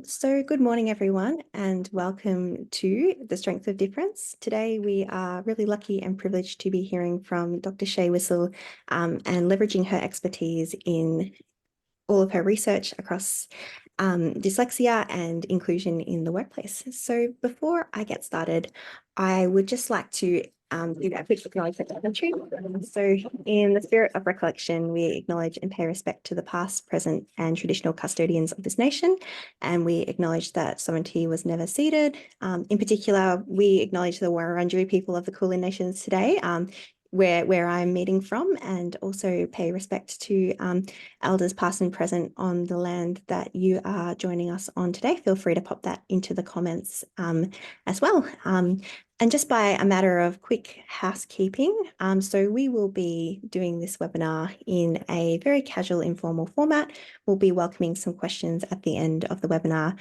So good morning, everyone, and welcome to The Strength of Difference. Today, we are really lucky and privileged to be hearing from Dr. Shae Wissel and leveraging her expertise in all of her research across dyslexia and inclusion in the workplace. So before I get started, I would just like to do a quick acknowledgement of country. So in the spirit of recollection, we acknowledge and pay respect to the past, present, and traditional custodians of this nation, and we acknowledge that sovereignty was never ceded. In particular, we acknowledge the Wurundjeri people of the Kulin Nations today, where I'm meeting from, and also pay respect to elders past and present on the land that you are joining us on today. Feel free to pop that into the comments as well. And just by a matter of quick housekeeping, so we will be doing this webinar in a very casual, informal format. We'll be welcoming some questions at the end of the webinar.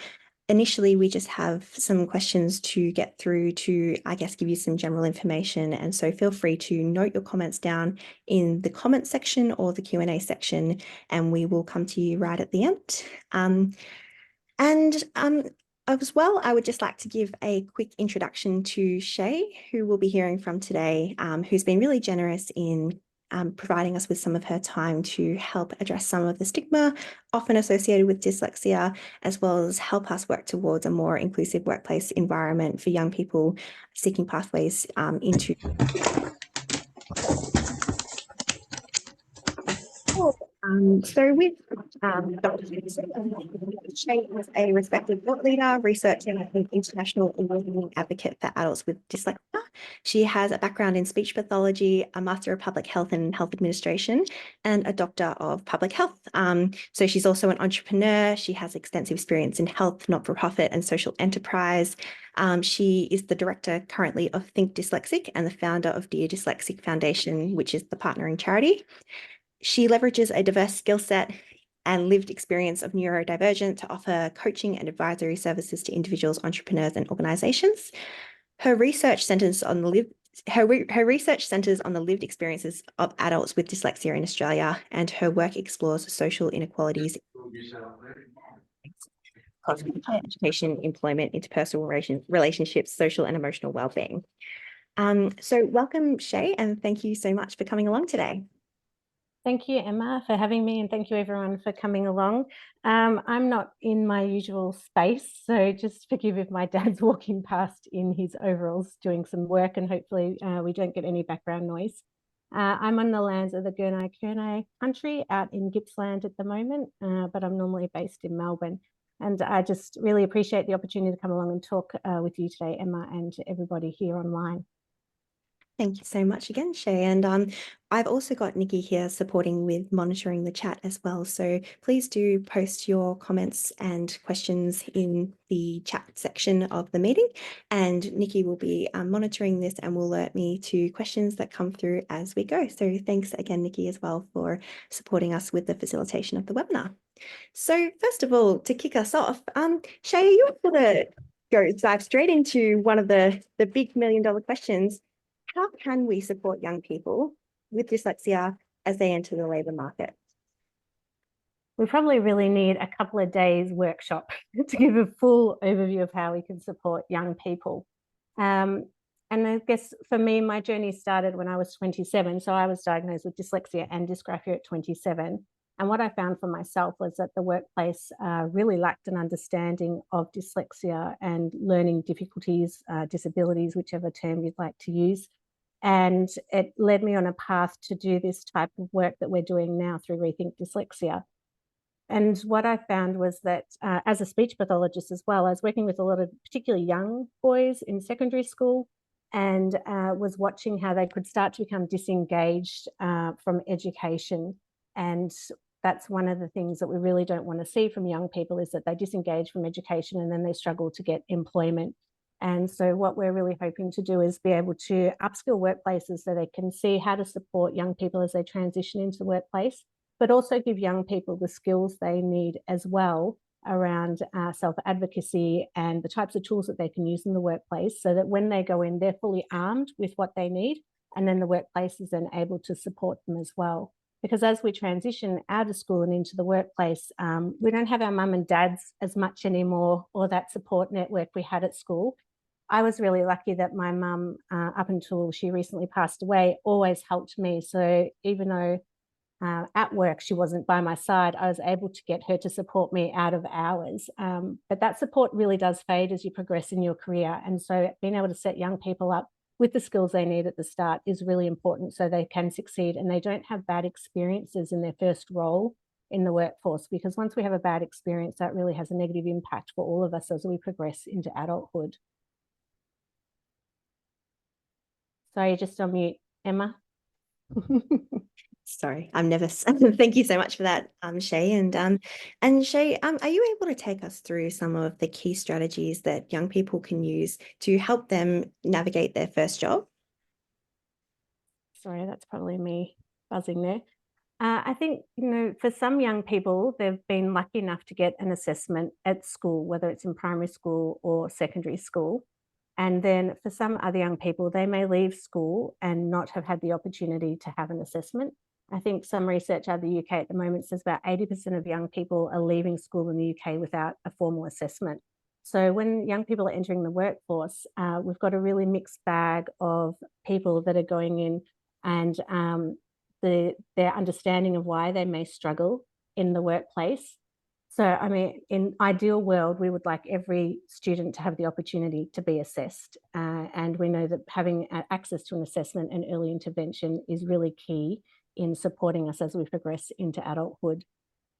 Initially, we just have some questions to get through to, I guess, give you some general information. And so feel free to note your comments down in the comment section or the Q&A section, and we will come to you right at the end. As well, I would just like to give a quick introduction to Shae, who we'll be hearing from today, who's been really generous in providing us with some of her time to help address some of the stigma often associated with dyslexia, as well as help us work towards a more inclusive workplace environment for young people seeking pathways into. So with Dr. Shae is a respected thought leader, researcher, and international award-winning advocate for adults with dyslexia. She has a background in speech pathology, a Master of Public Health and Health Administration, and a Doctor of Public Health. So she's also an entrepreneur. She has extensive experience in health, not-for-profit, and social enterprise. She is the director currently of Think Dyslexic and the founder of Dear Dyslexic Foundation, which is the partnering charity. She leverages a diverse skill set and lived experience of neurodivergent to offer coaching and advisory services to individuals, entrepreneurs, and organizations. Her research centers on the lived experiences of adults with dyslexia in Australia, and her work explores social inequalities, education, employment, interpersonal relationships, social and emotional well-being. So welcome, Shae, and thank you so much for coming along today. Thank you, Emma, for having me, and thank you everyone for coming along. I'm not in my usual space, so just forgive if my dad's walking past in his overalls doing some work, and hopefully we don't get any background noise. I'm on the lands of the Gurnai country out in Gippsland at the moment, but I'm normally based in Melbourne. And I just really appreciate the opportunity to come along and talk with you today, Emma, and to everybody here online. Thank you so much again, Shae. And I've also got Nikki here supporting with monitoring the chat as well. So please do post your comments and questions in the chat section of the meeting. And Nikki will be monitoring this and will alert me to questions that come through as we go. So thanks again, Nikki, as well for supporting us with the facilitation of the webinar. So first of all, to kick us off, Shae, you're going to dive straight into one of the big $1 million questions. How can we support young people with dyslexia as they enter the labour market? We probably really need a couple of days workshop to give a full overview of how we can support young people. And I guess for me, my journey started when I was 27. So I was diagnosed with dyslexia and dysgraphia at 27. And what I found for myself was that the workplace really lacked an understanding of dyslexia and learning difficulties, disabilities, whichever term you'd like to use. And it led me on a path to do this type of work that we're doing now through Rethink Dyslexia. And what I found was that as a speech pathologist as well, I was working with a lot of particularly young boys in secondary school, and was watching how they could start to become disengaged from education. And that's one of the things that we really don't want to see from young people, is that they disengage from education and then they struggle to get employment. And so what we're really hoping to do is be able to upskill workplaces so they can see how to support young people as they transition into the workplace, but also give young people the skills they need as well around self-advocacy and the types of tools that they can use in the workplace, so that when they go in, they're fully armed with what they need, and then the workplace is then able to support them as well. because as we transition out of school and into the workplace, we don't have our mum and dads as much anymore, or that support network we had at school. I was really lucky that my mum, up until she recently passed away, always helped me. So even though at work she wasn't by my side, I was able to get her to support me out of hours. But that support really does fade as you progress in your career. And so being able to set young people up with the skills they need at the start is really important so they can succeed and they don't have bad experiences in their first role in the workforce, because once we have a bad experience, that really has a negative impact for all of us as we progress into adulthood. Sorry, just on mute, Emma. Sorry, I'm nervous. Thank you so much for that, Shay. And Shay, are you able to take us through some of the key strategies that young people can use to help them navigate their first job? Sorry, that's probably me buzzing there. I think, for some young people, they've been lucky enough to get an assessment at school, whether it's in primary school or secondary school. And then for some other young people, they may leave school and not have had the opportunity to have an assessment. I think some research out of the UK at the moment says about 80% of young people are leaving school in the UK without a formal assessment. So when young people are entering the workforce, we've got a really mixed bag of people that are going in, and their understanding of why they may struggle in the workplace. So, I mean, in ideal world, we would like every student to have the opportunity to be assessed. And we know that having access to an assessment and early intervention is really key in supporting us as we progress into adulthood.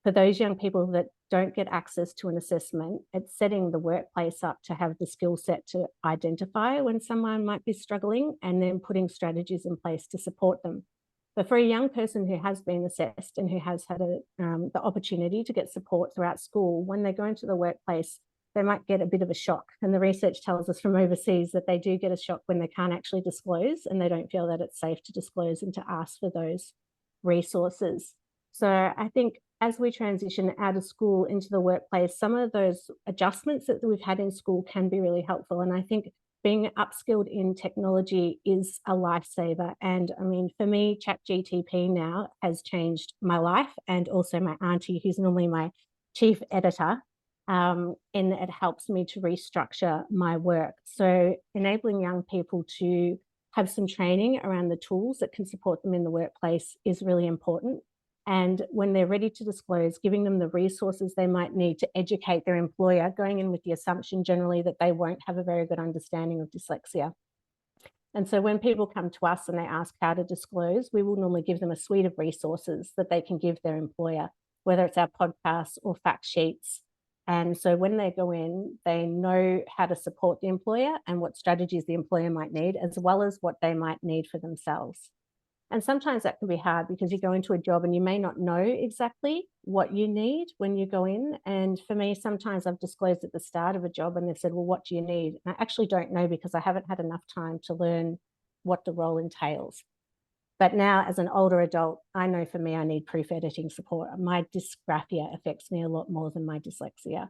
For those young people that don't get access to an assessment, it's setting the workplace up to have the skill set to identify when someone might be struggling and then putting strategies in place to support them. But for a young person who has been assessed and who has had the opportunity to get support throughout school, when they go into the workplace, they might get a bit of a shock. And the research tells us from overseas that they do get a shock when they can't actually disclose and they don't feel that it's safe to disclose and to ask for those resources. So I think as we transition out of school into the workplace, some of those adjustments that we've had in school can be really helpful. And I think being upskilled in technology is a lifesaver. And I mean, for me, ChatGTP now has changed my life, and also my auntie, who's normally my chief editor, and it helps me to restructure my work. So enabling young people to have some training around the tools that can support them in the workplace is really important. And when they're ready to disclose, giving them the resources they might need to educate their employer, going in with the assumption generally that they won't have a very good understanding of dyslexia. And so when people come to us and they ask how to disclose, we will normally give them a suite of resources that they can give their employer, whether it's our podcasts or fact sheets. And so when they go in, they know how to support the employer and what strategies the employer might need, as well as what they might need for themselves. And sometimes that can be hard because you go into a job and you may not know exactly what you need when you go in. And for me, sometimes I've disclosed at the start of a job and they've said, well, what do you need? And I actually don't know because I haven't had enough time to learn what the role entails. But now as an older adult, I know for me, I need proof editing support. My dysgraphia affects me a lot more than my dyslexia.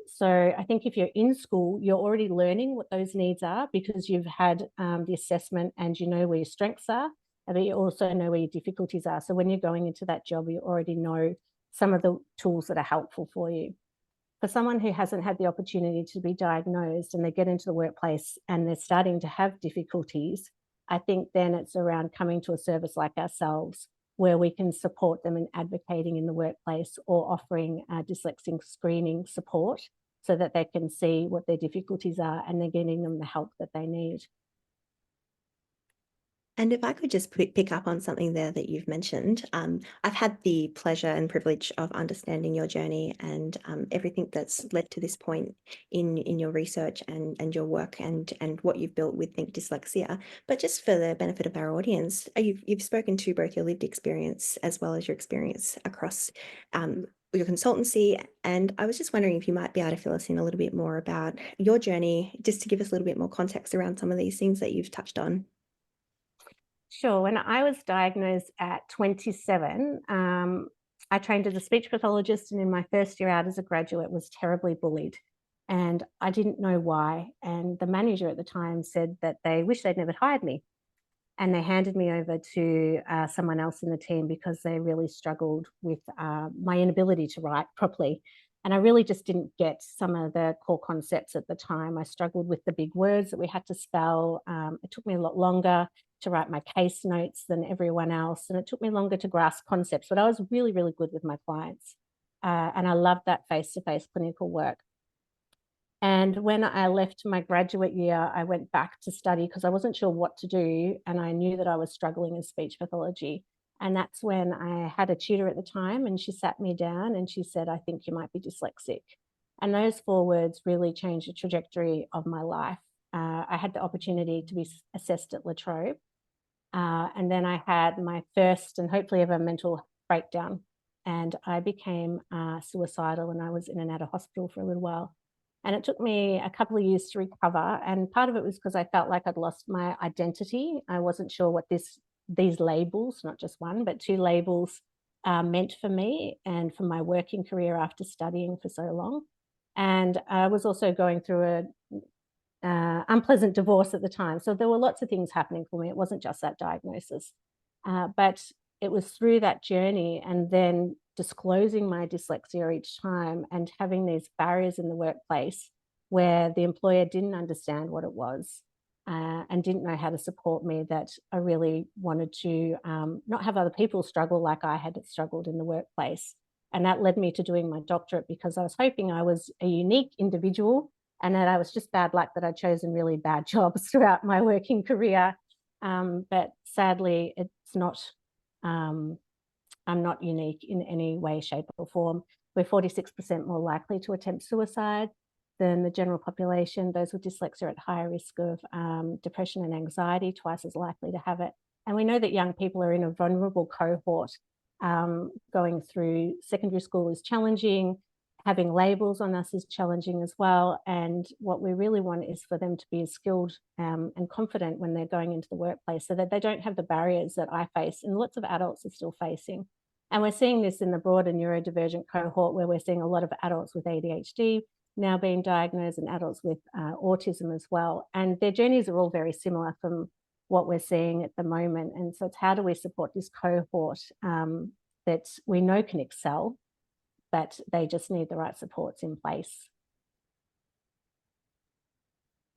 So I think if you're in school, you're already learning what those needs are because you've had the assessment and you know where your strengths are, but you also know where your difficulties are. So when you're going into that job, you already know some of the tools that are helpful for you. For someone who hasn't had the opportunity to be diagnosed and they get into the workplace and they're starting to have difficulties, I think then it's around coming to a service like ourselves where we can support them in advocating in the workplace or offering dyslexic screening support so that they can see what their difficulties are and they're getting them the help that they need. And if I could just pick up on something there that you've mentioned, I've had the pleasure and privilege of understanding your journey and everything that's led to this point in your research and your work and what you've built with Think Dyslexia. But just for the benefit of our audience, you've spoken to both your lived experience as well as your experience across your consultancy. And I was just wondering if you might be able to fill us in a little bit more about your journey, just to give us a little bit more context around some of these things that you've touched on. Sure. When I was diagnosed at 27, I trained as a speech pathologist, and in my first year out as a graduate was terribly bullied. And I didn't know why. And the manager at the time said that they wish they'd never hired me. and they handed me over to someone else in the team because they really struggled with my inability to write properly. And I really just didn't get some of the core concepts at the time. I struggled with the big words that we had to spell. It took me a lot longer to write my case notes than everyone else. And it took me longer to grasp concepts, but I was really, really good with my clients. And I loved that face-to-face clinical work. And when I left my graduate year, I went back to study because I wasn't sure what to do. And I knew that I was struggling in speech pathology. And that's when I had a tutor at the time, and she sat me down and she said, I think you might be dyslexic. And those 4 words really changed the trajectory of my life. I had the opportunity to be assessed at La Trobe. And then I had my first and hopefully ever mental breakdown. And I became suicidal, and I was in and out of hospital for a little while. And it took me a couple of years to recover. And part of it was because I felt like I'd lost my identity. I wasn't sure what these labels, not just one, but 2 labels meant for me and for my working career after studying for so long. And I was also going through a unpleasant divorce at the time. So there were lots of things happening for me. It wasn't just that diagnosis. But it was through that journey and then disclosing my dyslexia each time and having these barriers in the workplace where the employer didn't understand what it was and didn't know how to support me, that I really wanted to not have other people struggle like I had struggled in the workplace. And that led me to doing my doctorate because I was hoping I was a unique individual and that I was just bad luck that I'd chosen really bad jobs throughout my working career. But sadly, it's not. I'm not unique in any way, shape, or form. We're 46% more likely to attempt suicide than the general population. Those with dyslexia are at higher risk of depression and anxiety, twice as likely to have it. And we know that young people are in a vulnerable cohort. Going through secondary school is challenging. Having labels on us is challenging as well. And what we really want is for them to be skilled and confident when they're going into the workplace so that they don't have the barriers that I face and lots of adults are still facing. And we're seeing this in the broader neurodivergent cohort where we're seeing a lot of adults with ADHD now being diagnosed and adults with autism as well. And their journeys are all very similar from what we're seeing at the moment. And so it's how do we support this cohort that we know can excel, but they just need the right supports in place.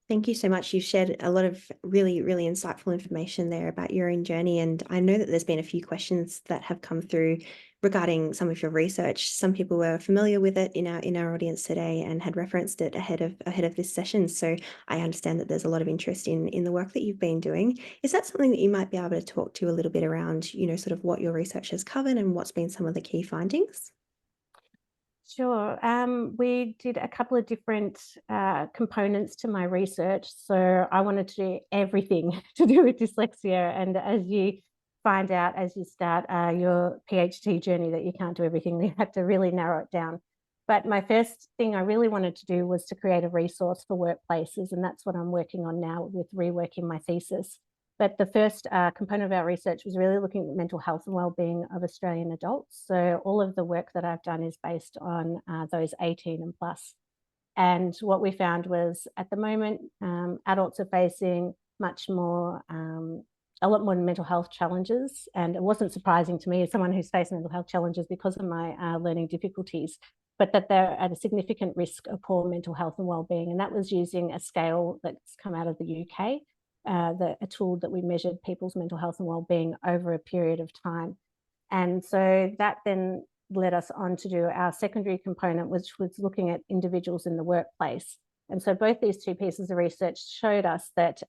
Thank you so much. You've shared a lot of really, really insightful information there about your own journey. And I know that there's been a few questions that have come through regarding some of your research. Some people were familiar with it in our audience today and had referenced it ahead of this session. So I understand that there's a lot of interest in the work that you've been doing. Is that something that you might be able to talk to a little bit around, you know, sort of what your research has covered and what's been some of the key findings? Sure. We did a couple of different components to my research. So I wanted to do everything to do with dyslexia. And as you find out as you start your PhD journey that you can't do everything, you have to really narrow it down. But my first thing I really wanted to do was to create a resource for workplaces. And that's what I'm working on now with reworking my thesis. But the first component of our research was really looking at mental health and wellbeing of Australian adults. So all of the work that I've done is based on those 18 and plus. And what we found was at the moment, adults are facing much more, a lot more mental health challenges. And it wasn't surprising to me as someone who's faced mental health challenges because of my learning difficulties, but that they're at a significant risk of poor mental health and wellbeing. And that was using a scale that's come out of the UK. A tool that we measured people's mental health and wellbeing over a period of time. And so that then led us on to do our secondary component, which was looking at individuals in the workplace. And so both these 2 pieces of research showed us that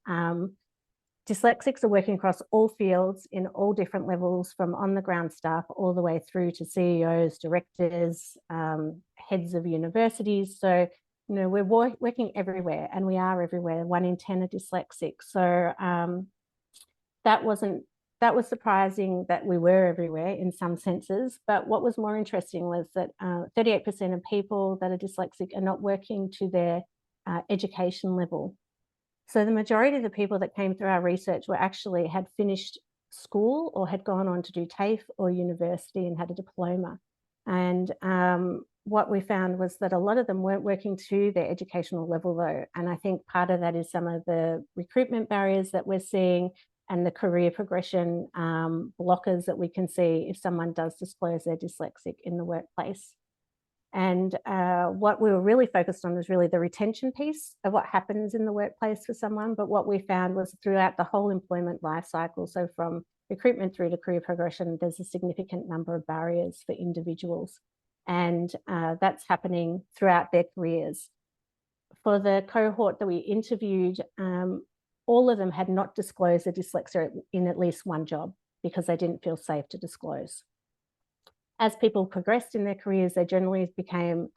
dyslexics are working across all fields in all different levels, from on the ground staff all the way through to CEOs, directors, heads of universities. So you know, we're working everywhere, and we are everywhere. 1 in 10 are dyslexic. So that was surprising that we were everywhere in some senses. But what was more interesting was that 38% of people that are dyslexic are not working to their education level. So the majority of the people that came through our research were actually had finished school or had gone on to do TAFE or university and had a diploma. And what we found was that a lot of them weren't working to their educational level though. And I think part of that is some of the recruitment barriers that we're seeing and the career progression blockers that we can see if someone does disclose they're dyslexic in the workplace. And what we were really focused on was really the retention piece of what happens in the workplace for someone. But what we found was throughout the whole employment life cycle, so from recruitment through to career progression, there's a significant number of barriers for individuals. And that's happening throughout their careers. For the cohort that we interviewed, all of them had not disclosed their dyslexia in at least one job because they didn't feel safe to disclose. As people progressed in their careers, they generally became,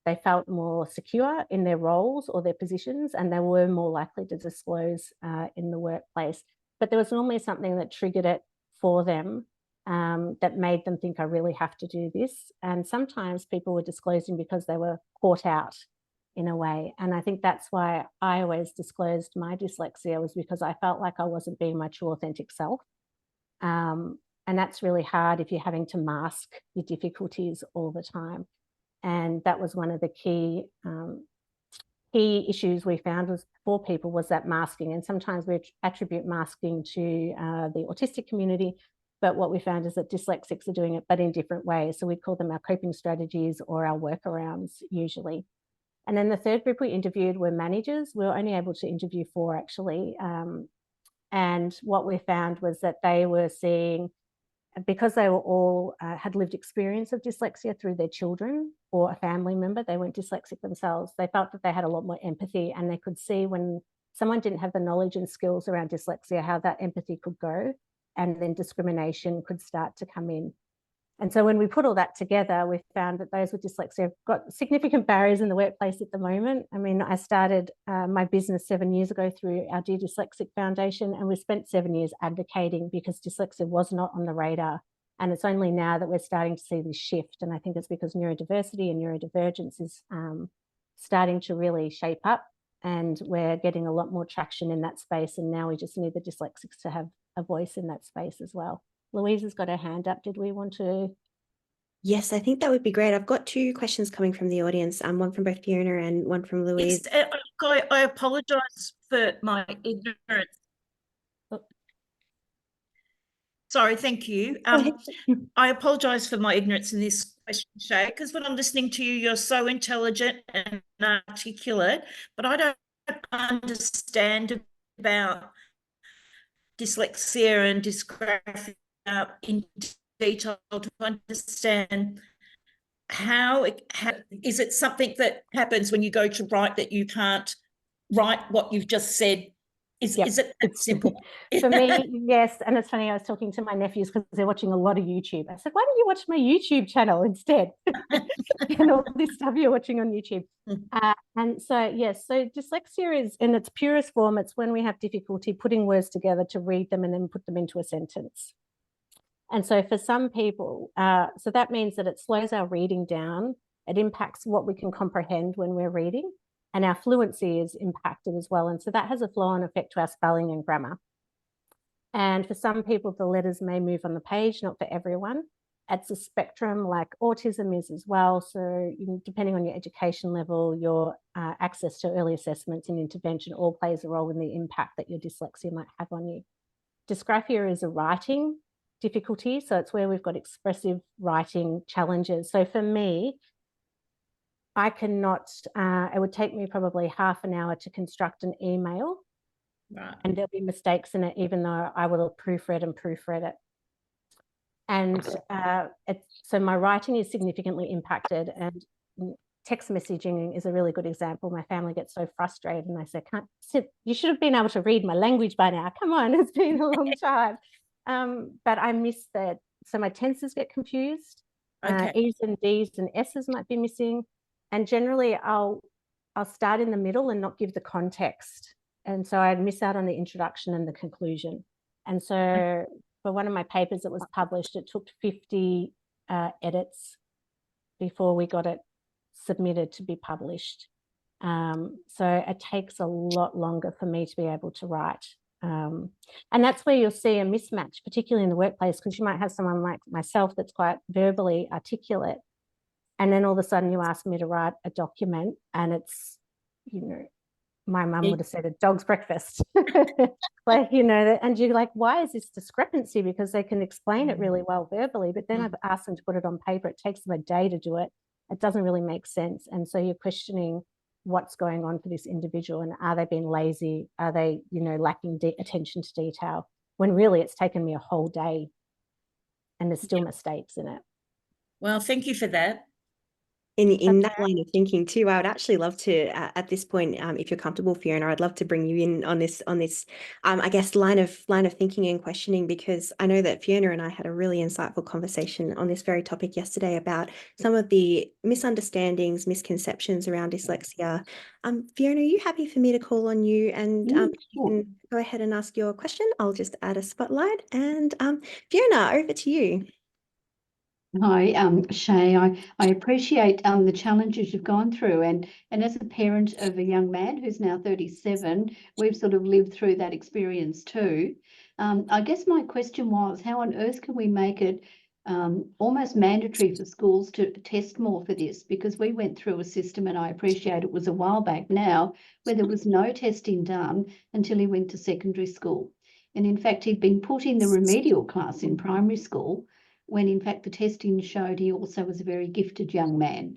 they felt more secure in their roles or their positions, and they were more likely to disclose in the workplace. But there was normally something that triggered it for them that made them think, I really have to do this. And sometimes people were disclosing because they were caught out in a way. And I think that's why I always disclosed my dyslexia, was because I felt like I wasn't being my true authentic self. And that's really hard if you're having to mask your difficulties all the time. And that was one of the key issues we found was for people, was that masking. And sometimes we attribute masking to the autistic community, but what we found is that dyslexics are doing it, but in different ways. So we call them our coping strategies or our workarounds usually. And then the third group we interviewed were managers. We were only able to interview 4 actually. And what we found was that they were seeing, because they were all had lived experience of dyslexia through their children or a family member, they weren't dyslexic themselves, they felt that they had a lot more empathy, and they could see when someone didn't have the knowledge and skills around dyslexia, how that empathy could go, and then discrimination could start to come in. And so when we put all that together, we found that those with dyslexia have got significant barriers in the workplace at the moment. I mean, I started my business 7 years ago through our Dear Dyslexic Foundation, and we spent 7 years advocating because dyslexia was not on the radar. And it's only now that we're starting to see this shift. And I think it's because neurodiversity and neurodivergence is starting to really shape up, and we're getting a lot more traction in that space. And now we just need the dyslexics to have a voice in that space as well. Louise has got her hand up. Did we want to? Yes, I think that would be great. I've got 2 questions coming from the audience, one from both Fiona and one from Louise. Yes, I apologise for my ignorance. Sorry, thank you. I apologise for my ignorance in this question, Shay, because when I'm listening to you, you're so intelligent and articulate, but I don't understand about dyslexia and dysgraphia in detail to understand how is it something that happens when you go to write that you can't write what you've just said? Is it that simple? For me, yes. And it's funny, I was talking to my nephews because they're watching a lot of YouTube. I said, why don't you watch my YouTube channel instead? And all this stuff you're watching on YouTube. And so, yes, so dyslexia is in its purest form. It's when we have difficulty putting words together to read them and then put them into a sentence. And so for some people, so that means that it slows our reading down. It impacts what we can comprehend when we're reading, and our fluency is impacted as well. And so that has a flow-on effect to our spelling and grammar. And for some people, the letters may move on the page, not for everyone. It's a spectrum like autism is as well. So depending on your education level, your access to early assessments and intervention all plays a role in the impact that your dyslexia might have on you. Dysgraphia is a writing difficulty. So it's where we've got expressive writing challenges. So for me, I cannot, it would take me probably half an hour to construct an email. Right. And there'll be mistakes in it, even though I will have proofread it. And so my writing is significantly impacted, and text messaging is a really good example. My family gets so frustrated and they say, you should have been able to read my language by now. Come on, it's been a long time. But I miss that. So my tenses get confused. Okay. E's and D's and S's might be missing. And generally I'll start in the middle and not give the context. And so I'd miss out on the introduction and the conclusion. And so for one of my papers that was published, it took 50 edits before we got it submitted to be published. So it takes a lot longer for me to be able to write. And that's where you'll see a mismatch, particularly in the workplace, because you might have someone like myself that's quite verbally articulate, and then all of a sudden you ask me to write a document and it's, my mum Yeah. would have said a dog's breakfast. Like, and you're like, why is this discrepancy? Because they can explain it really well verbally, but then I've asked them to put it on paper. It takes them a day to do it. It doesn't really make sense. And so you're questioning what's going on for this individual, and are they being lazy? Are they, lacking attention to detail? When really it's taken me a whole day and there's still mistakes in it. Well, thank you for that. In that line of thinking too, I would actually love to, at this point, if you're comfortable, Fiona, I'd love to bring you in on this, I guess, line of thinking and questioning, because I know that Fiona and I had a really insightful conversation on this very topic yesterday about some of the misunderstandings, misconceptions around dyslexia. Fiona, are you happy for me to call on you and you can go ahead and ask your question? I'll just add a spotlight, and Fiona, over to you. Hi, Shay. I appreciate the challenges you've gone through, and as a parent of a young man who's now 37, we've sort of lived through that experience too. I guess my question was, how on earth can we make it almost mandatory for schools to test more for this? Because we went through a system, and I appreciate it was a while back now, where there was no testing done until he went to secondary school. And in fact, he'd been put in the remedial class in primary school, when in fact the testing showed he also was a very gifted young man.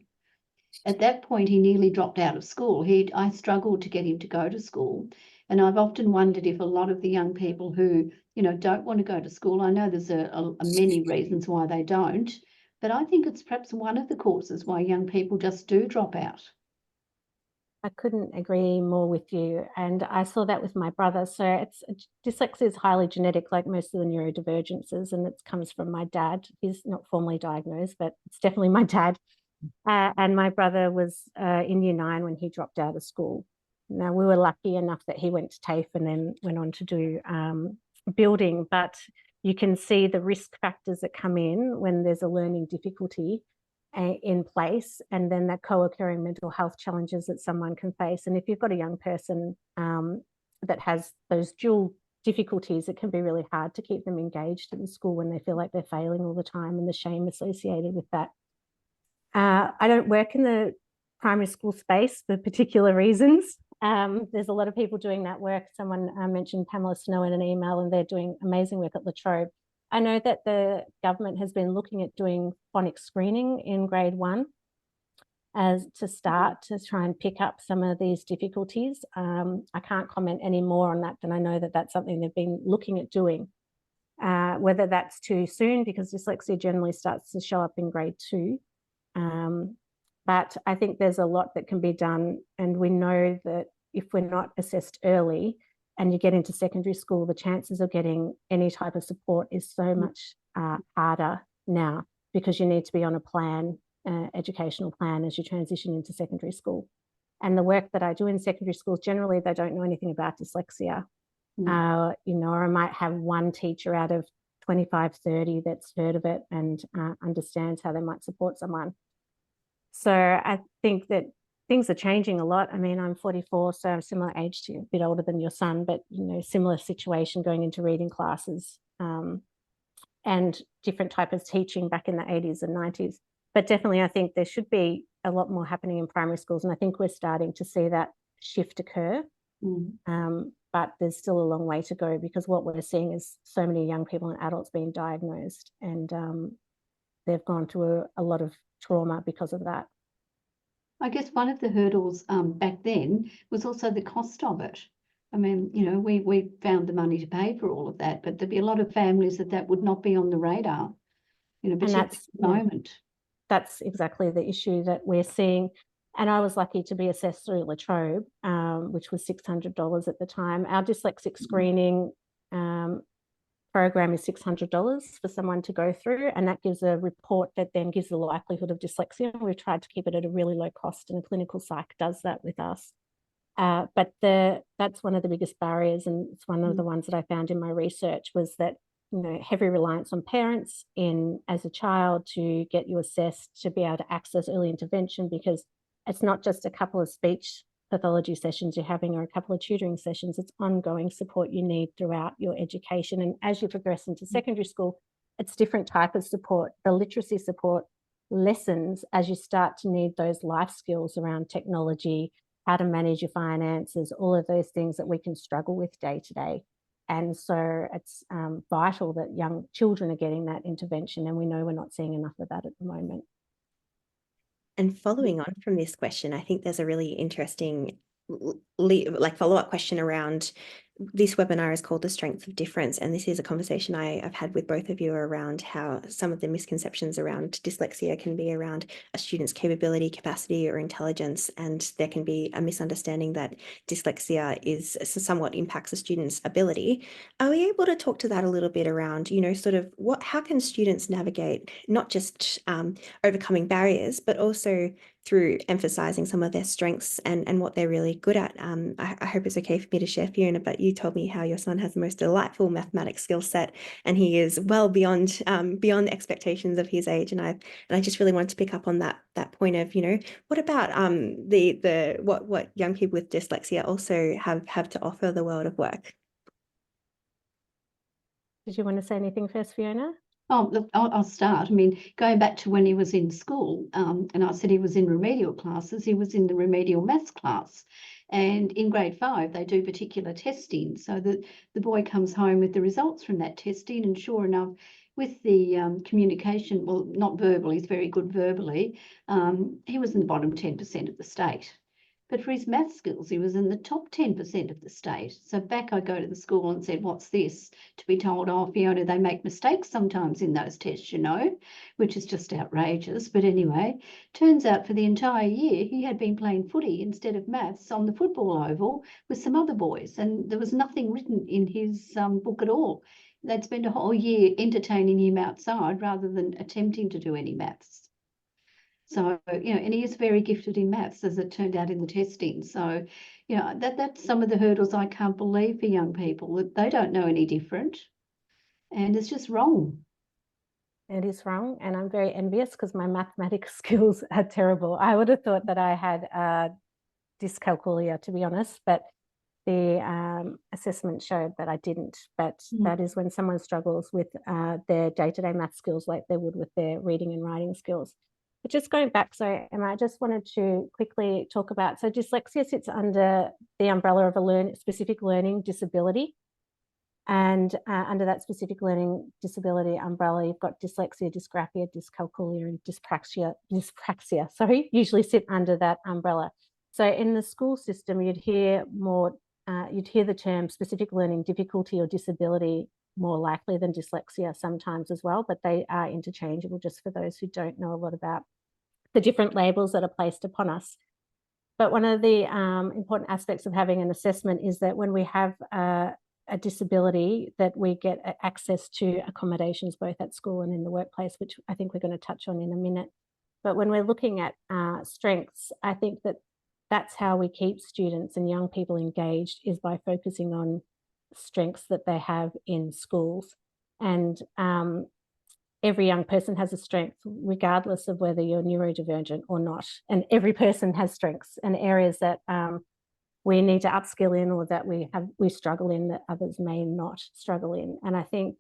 At that point, he nearly dropped out of school. I struggled to get him to go to school. And I've often wondered if a lot of the young people who, don't want to go to school, I know there's a many reasons why they don't, but I think it's perhaps one of the causes why young people just do drop out. I couldn't agree more with you. And I saw that with my brother. So dyslexia is highly genetic, like most of the neurodivergences, and it comes from my dad. He's not formally diagnosed, but it's definitely my dad. And my brother was in year 9 when he dropped out of school. Now, we were lucky enough that he went to TAFE and then went on to do building, but you can see the risk factors that come in when there's a learning difficulty in place, and then the co-occurring mental health challenges that someone can face. And if you've got a young person that has those dual difficulties, it can be really hard to keep them engaged in school when they feel like they're failing all the time, and the shame associated with that. I don't work in the primary school space for particular reasons. There's a lot of people doing that work. Someone mentioned Pamela Snow in an email, and they're doing amazing work at La Trobe. I know that the government has been looking at doing phonics screening in grade 1 as to start to try and pick up some of these difficulties. I can't comment any more on that than I know that that's something they've been looking at doing. Whether that's too soon, because dyslexia generally starts to show up in grade 2. But I think there's a lot that can be done, and we know that if we're not assessed early and you get into secondary school, the chances of getting any type of support is so much harder now, because you need to be on a plan, educational plan, as you transition into secondary school. And the work that I do in secondary schools, generally they don't know anything about dyslexia. Or I might have one teacher out of 25, 30 that's heard of it and understands how they might support someone. So I think that things are changing a lot. I mean, I'm 44, so I'm similar age to you, a bit older than your son, but, similar situation going into reading classes and different type of teaching back in the 80s and 90s. But definitely, I think there should be a lot more happening in primary schools. And I think we're starting to see that shift occur. But there's still a long way to go, because what we're seeing is so many young people and adults being diagnosed, and they've gone through a lot of trauma because of that. I guess one of the hurdles back then was also the cost of it. I mean, we found the money to pay for all of that, but there'd be a lot of families that would not be on the radar, and that's at the moment. That's exactly the issue that we're seeing. And I was lucky to be assessed through La Trobe, which was $600 at the time. Our dyslexic screening program is $600 for someone to go through, and that gives a report that then gives the likelihood of dyslexia. We've tried to keep it at a really low cost, and a clinical psych does that with us. But that's one of the biggest barriers, and it's one of the ones that I found in my research, was that heavy reliance on parents as a child to get you assessed, to be able to access early intervention, because it's not just a couple of speech pathology sessions you're having or a couple of tutoring sessions. It's ongoing support you need throughout your education. And as you progress into secondary school, it's different type of support. The literacy support lessons as you start to need those life skills around technology, how to manage your finances, all of those things that we can struggle with day to day. And so it's vital that young children are getting that intervention, and we know we're not seeing enough of that at the moment. And following on from this question, I think there's a really interesting like follow-up question around this webinar is called The Strength of Difference. And this is a conversation I've had with both of you around how some of the misconceptions around dyslexia can be around a student's capability, capacity, or intelligence. And there can be a misunderstanding that dyslexia is somewhat impacts a student's ability. Are we able to talk to that a little bit around, you know, sort of how can students navigate not just overcoming barriers, but also through emphasizing some of their strengths and what they're really good at. I hope it's okay for me to share, Fiona, but you told me how your son has the most delightful mathematics skill set, and he is well beyond beyond the expectations of his age. And I just really wanted to pick up on that point of, you know, what about what young people with dyslexia also have to offer the world of work? Did you want to say anything first, Fiona? Oh, look, I'll start. I mean, going back to when he was in school, and I said he was in remedial classes, he was in the remedial maths class. And in grade 5, they do particular testing. So the boy comes home with the results from that testing. And sure enough, with the communication, well, not verbal, he's very good verbally, he was in the bottom 10% of the state. But for his math skills, he was in the top 10% of the state. So back I go to the school and said, what's this? To be told, oh, Fiona, they make mistakes sometimes in those tests, you know, which is just outrageous. But anyway, turns out for the entire year, he had been playing footy instead of maths on the football oval with some other boys. And there was nothing written in his book at all. They'd spent a whole year entertaining him outside rather than attempting to do any maths. So, you know, and he is very gifted in maths, as it turned out in the testing. So, you know, that's some of the hurdles I can't believe for young people, that they don't know any different. And it's just wrong. It is wrong. And I'm very envious because my mathematics skills are terrible. I would have thought that I had dyscalculia, to be honest, but the assessment showed that I didn't. But that is when someone struggles with their day-to-day math skills like they would with their reading and writing skills. But just going back, so Emma, I just wanted to quickly talk about, so dyslexia sits under the umbrella of a specific learning disability. And under that specific learning disability umbrella, you've got dyslexia, dysgraphia, dyscalculia, and dyspraxia, sorry, usually sit under that umbrella. So in the school system, you'd hear the term specific learning difficulty or disability more likely than dyslexia sometimes as well, but they are interchangeable, just for those who don't know a lot about the different labels that are placed upon us. But one of the important aspects of having an assessment is that when we have a disability, that we get access to accommodations both at school and in the workplace, which I think we're going to touch on in a minute. But when we're looking at strengths, I think that that's how we keep students and young people engaged, is by focusing on strengths that they have in schools. And every young person has a strength, regardless of whether you're neurodivergent or not. And every person has strengths and areas that we need to upskill in, or that we struggle in, that others may not struggle in. And I think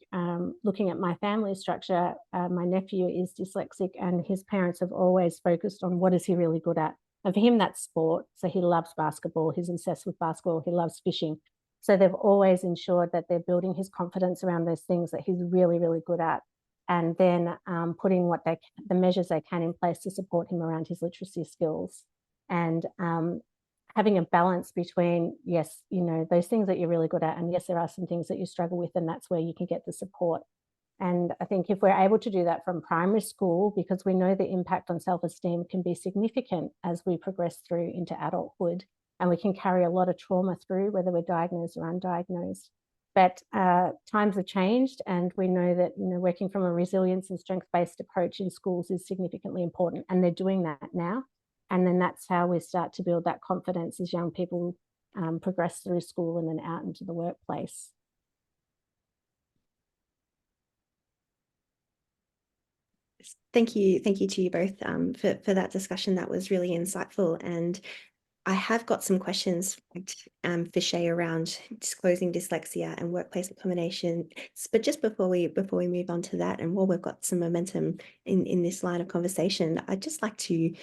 looking at my family structure, my nephew is dyslexic, and his parents have always focused on what is he really good at. And for him, that's sport. So he loves basketball. He's obsessed with basketball. He loves fishing. So they've always ensured that they're building his confidence around those things that he's really, really good at, and then putting the measures they can in place to support him around his literacy skills, and having a balance between, yes, you know, those things that you're really good at, and yes, there are some things that you struggle with, and that's where you can get the support. And I think if we're able to do that from primary school, because we know the impact on self-esteem can be significant as we progress through into adulthood, and we can carry a lot of trauma through, whether we're diagnosed or undiagnosed. But times have changed, and we know that, you know, working from a resilience and strength-based approach in schools is significantly important, and they're doing that now. And then that's how we start to build that confidence as young people progress through school and then out into the workplace. Thank you to you both for that discussion. That was really insightful. And I have got some questions for Shay around disclosing dyslexia and workplace accommodation. But just before we move on to that, and while we've got some momentum in this line of conversation, I'd just like to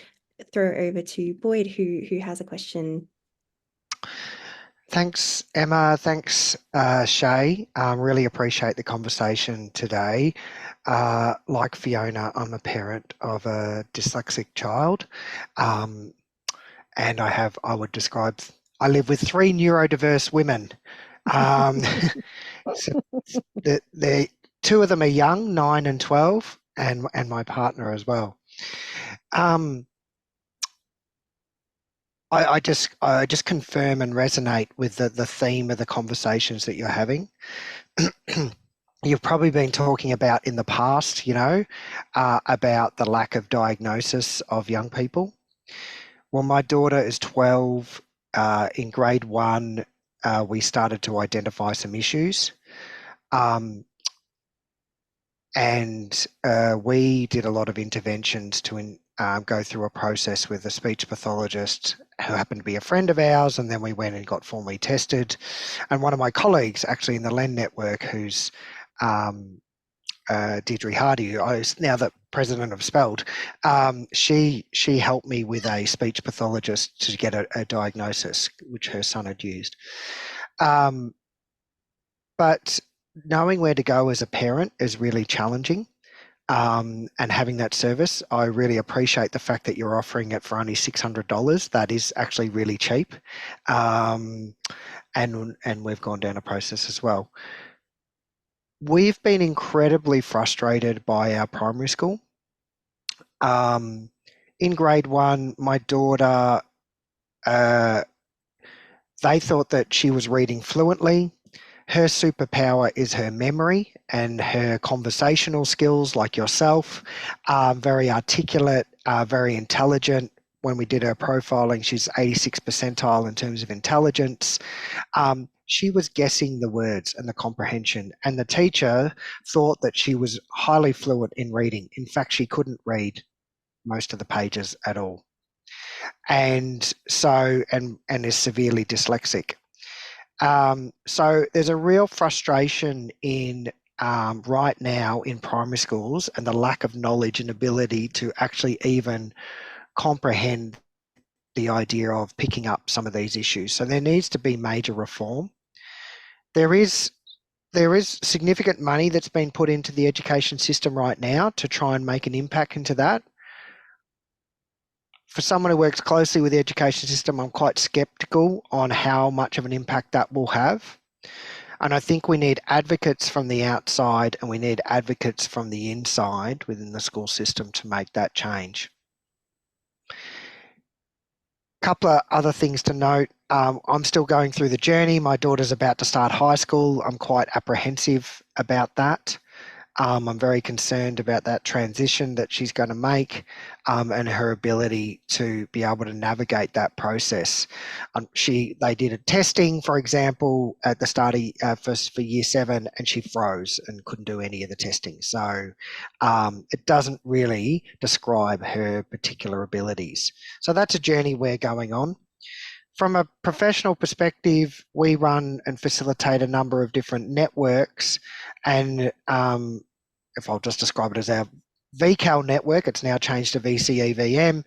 throw over to Boyd, who has a question Thanks, Emma. Thanks, Shay. Really appreciate the conversation today. Like Fiona, I'm a parent of a dyslexic child, and I would describe, I live with 3 neurodiverse women. So the 2 of them are young, 9 and 12, and my partner as well. I just confirm and resonate with the theme of the conversations that you're having. You've probably been talking about in the past, about the lack of diagnosis of young people. Well, my daughter is 12. In grade 1, we started to identify some issues. And we did a lot of interventions to go through a process with a speech pathologist who happened to be a friend of ours, and then we went and got formally tested. And one of my colleagues, actually in the LEN network, who's Deirdre Hardy, who's now the president of Spelled, she helped me with a speech pathologist to get a diagnosis, which her son had used. But knowing where to go as a parent is really challenging. And having that service, I really appreciate the fact that you're offering it for only $600. That is actually really cheap. And we've gone down a process as well. We've been incredibly frustrated by our primary school. In grade 1, my daughter, they thought that she was reading fluently. Her superpower is her memory and her conversational skills, like yourself. Very articulate, very intelligent. When we did her profiling, she's 86th percentile in terms of intelligence. She was guessing the words and the comprehension, and the teacher thought that she was highly fluent in reading. In fact, she couldn't read most of the pages at all. And so, and is severely dyslexic. So there's a real frustration in right now in primary schools, and the lack of knowledge and ability to actually even comprehend the idea of picking up some of these issues. So there needs to be major reform. There is significant money that's been put into the education system right now to try and make an impact into that. For someone who works closely with the education system, I'm quite skeptical on how much of an impact that will have. And I think we need advocates from the outside, and we need advocates from the inside within the school system to make that change. Couple of other things to note. I'm still going through the journey. My daughter's about to start high school. I'm quite apprehensive about that. I'm very concerned about that transition that she's going to make, and her ability to be able to navigate that process. They did a testing, for example, at the start of for year 7, and she froze and couldn't do any of the testing. So it doesn't really describe her particular abilities. So that's a journey we're going on. From a professional perspective, we run and facilitate a number of different networks, and if I'll just describe it as our VCAL network, it's now changed to VCEVM.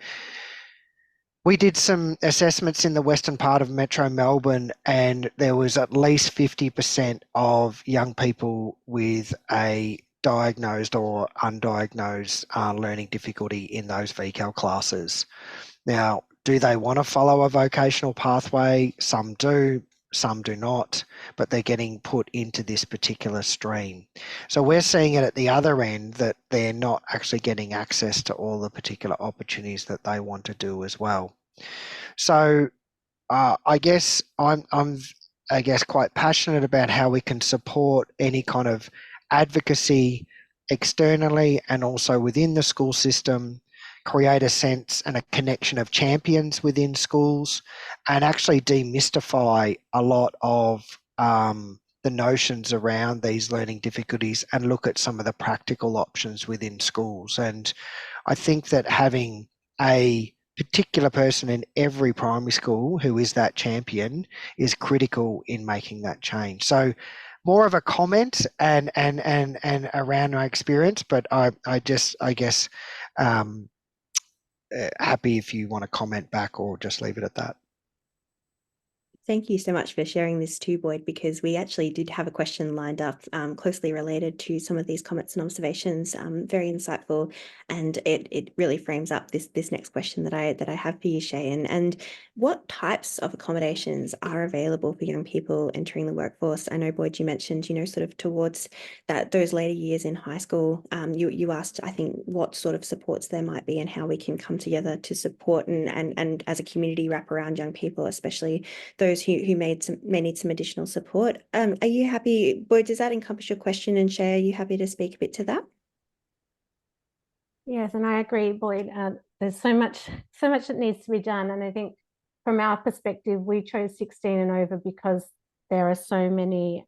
We did some assessments in the western part of Metro Melbourne, and there was at least 50% of young people with a diagnosed or undiagnosed learning difficulty in those VCAL classes. Now, do they want to follow a vocational pathway? Some do, some do not, but they're getting put into this particular stream. So we're seeing it at the other end, that they're not actually getting access to all the particular opportunities that they want to do as well. So I guess I'm quite passionate about how we can support any kind of advocacy externally and also within the school system, create a sense and a connection of champions within schools, and actually demystify a lot of the notions around these learning difficulties and look at some of the practical options within schools. And I think that having a particular person in every primary school who is that champion is critical in making that change. So more of a comment and around my experience, but I guess happy if you want to comment back or just leave it at that. Thank you so much for sharing this too, Boyd, because we actually did have a question lined up closely related to some of these comments and observations. Very insightful, and it really frames up this next question that I have for you, Shay. And what types of accommodations are available for young people entering the workforce? I know, Boyd, you mentioned, sort of towards those later years in high school. You asked, I think, what sort of supports there might be and how we can come together to support and as a community wrap around young people, especially those who may need some additional support. Are you happy, Boyd, does that encompass your question? And Shay, are you happy to speak a bit to that? Yes, and I agree, Boyd. There's so much that needs to be done. And I think from our perspective, we chose 16 and over because there are so many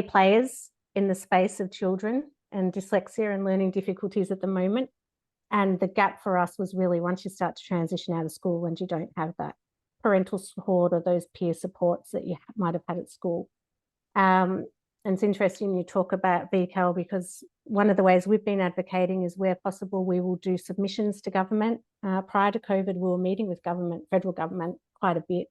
players in the space of children and dyslexia and learning difficulties at the moment. And the gap for us was really once you start to transition out of school and you don't have that parental support or those peer supports that you might have had at school. And it's interesting you talk about VCAL, because one of the ways we've been advocating is where possible, we will do submissions to government. Prior to COVID, we were meeting with federal government quite a bit,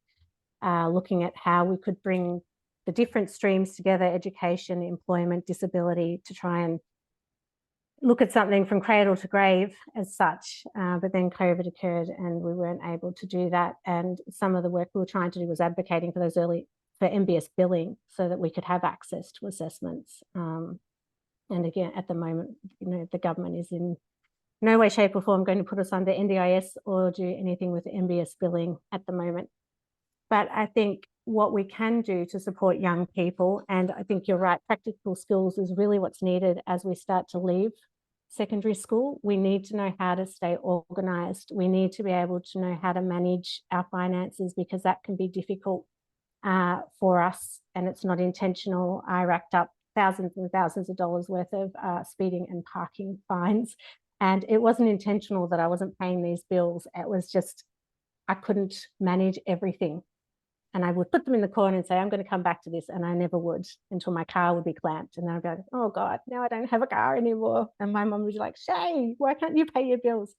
looking at how we could bring the different streams together, education, employment, disability, to try and look at something from cradle to grave as such. But then COVID occurred and we weren't able to do that. And some of the work we were trying to do was advocating for for MBS billing so that we could have access to assessments. And again, at the moment, the government is in no way, shape or form going to put us under NDIS or do anything with MBS billing at the moment. But I think what we can do to support young people, and I think you're right, practical skills is really what's needed as we start to leave secondary school. We need to know how to stay organised. We need to be able to know how to manage our finances, because that can be difficult for us, and it's not intentional. I racked up thousands and thousands of dollars worth of speeding and parking fines, and it wasn't intentional that I wasn't paying these bills. It was just I couldn't manage everything. And I would put them in the corner and say, I'm going to come back to this. And I never would, until my car would be clamped. And then I'd go, oh God, now I don't have a car anymore. And my mom would be like, Shay, why can't you pay your bills?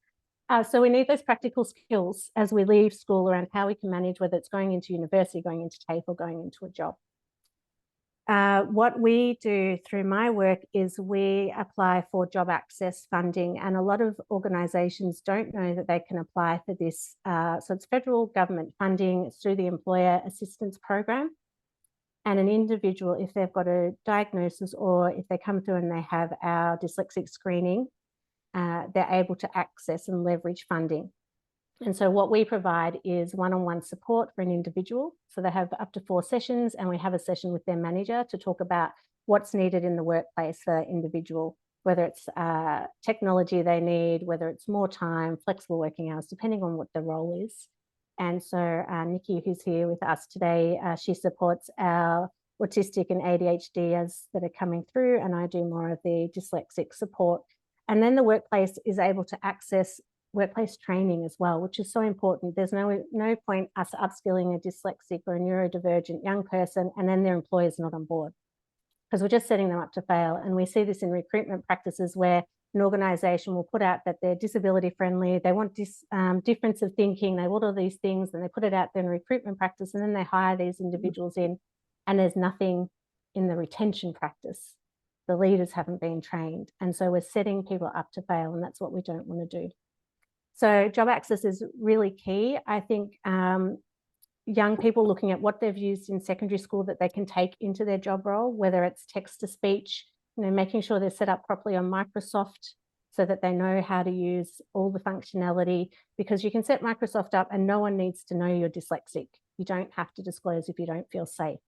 So we need those practical skills as we leave school around how we can manage, whether it's going into university, going into TAFE, or going into a job. What we do through my work is we apply for job access funding, and a lot of organisations don't know that they can apply for this. So it's federal government funding. It's through the Employer Assistance Program. And an individual, if they've got a diagnosis or if they come through and they have our dyslexic screening, they're able to access and leverage funding. And so what we provide is one-on-one support for an individual. So they have up to 4 sessions, and we have a session with their manager to talk about what's needed in the workplace for that individual, whether it's technology they need, whether it's more time, flexible working hours, depending on what the role is. And so Nikki, who's here with us today, she supports our autistic and ADHDers that are coming through, and I do more of the dyslexic support. And then the workplace is able to access workplace training as well, which is so important. There's no point us upskilling a dyslexic or a neurodivergent young person and then their employer's not on board, because we're just setting them up to fail. And we see this in recruitment practices where an organisation will put out that they're disability friendly, they want difference of thinking, they want all these things, and they put it out there in recruitment practice, and then they hire these individuals in, and there's nothing in the retention practice. The leaders haven't been trained. And so we're setting people up to fail, and that's what we don't want to do. So job access is really key. I think young people looking at what they've used in secondary school that they can take into their job role, whether it's text to speech, making sure they're set up properly on Microsoft so that they know how to use all the functionality, because you can set Microsoft up and no one needs to know you're dyslexic. You don't have to disclose if you don't feel safe.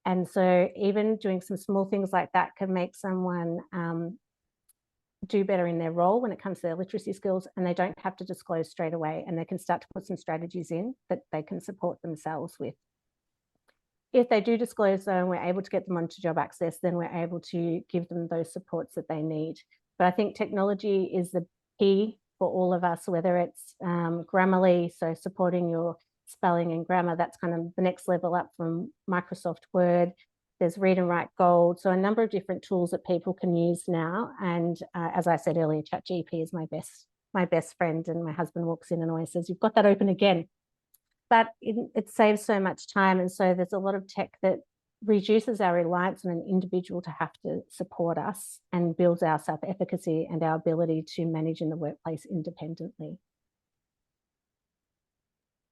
And so even doing some small things like that can make someone do better in their role when it comes to their literacy skills, and they don't have to disclose straight away, and they can start to put some strategies in that they can support themselves with. If they do disclose though, and we're able to get them onto job access, then we're able to give them those supports that they need. But I think technology is the key for all of us, whether it's Grammarly, so supporting your spelling and grammar, that's kind of the next level up from Microsoft Word. There's Read and Write Gold. So a number of different tools that people can use now. And as I said earlier, ChatGPT is my best friend. And my husband walks in and always says, you've got that open again. but it saves so much time. And so there's a lot of tech that reduces our reliance on an individual to have to support us and builds our self-efficacy and our ability to manage in the workplace independently.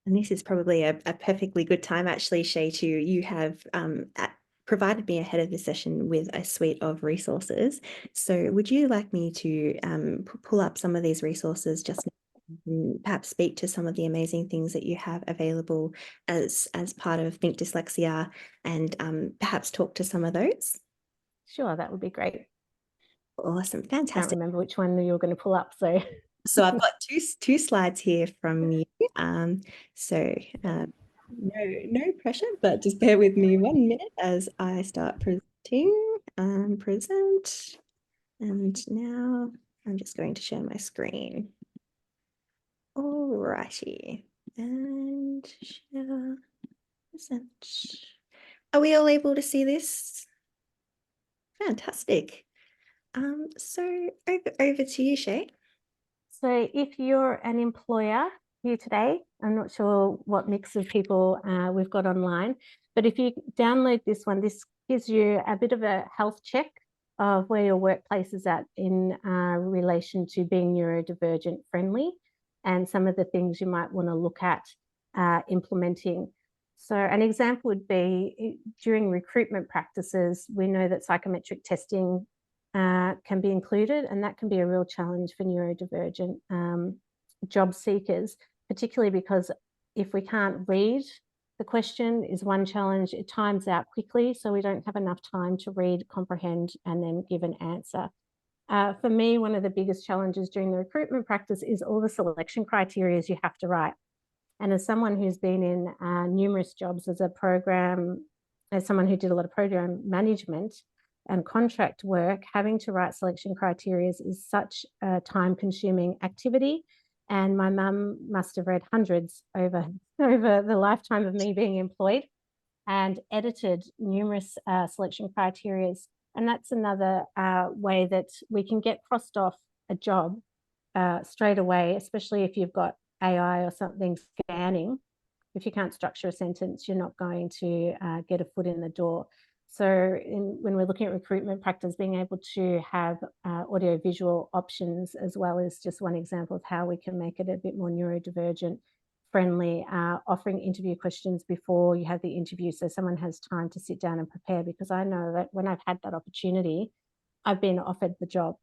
And this is probably a perfectly good time, actually, Shay, you have provided me ahead of the session with a suite of resources. So would you like me to pull up some of these resources just now and perhaps speak to some of the amazing things that you have available as part of Think Dyslexia, and perhaps talk to some of those? Sure, that would be great. Awesome, I can't fantastic. remember which one you were going to pull up, so. So I've got two slides here from you. No pressure, but just bear with me 1 minute as I start presenting. Present. And now I'm just going to share my screen. Alrighty. And share, present. Are we all able to see this? Fantastic. So over to you, Shay. So if you're an employer here today, I'm not sure what mix of people we've got online, but if you download this one, this gives you a bit of a health check of where your workplace is at in relation to being neurodivergent friendly and some of the things you might want to look at implementing. So an example would be during recruitment practices, we know that psychometric testing can be included, and that can be a real challenge for neurodivergent job seekers, particularly because if we can't read the question is one challenge, it times out quickly, so we don't have enough time to read, comprehend, and then give an answer. For me, one of the biggest challenges during the recruitment practice is all the selection criteria you have to write. And as someone who's been in numerous jobs as someone who did a lot of program management and contract work, having to write selection criteria is such a time-consuming activity. And my mum must have read hundreds over the lifetime of me being employed and edited numerous selection criteria. And that's another way that we can get crossed off a job straight away, especially if you've got AI or something scanning. If you can't structure a sentence, you're not going to get a foot in the door. So when we're looking at recruitment practice, being able to have audio-visual options as well is just one example of how we can make it a bit more neurodivergent friendly, offering interview questions before you have the interview so someone has time to sit down and prepare, because I know that when I've had that opportunity, I've been offered the job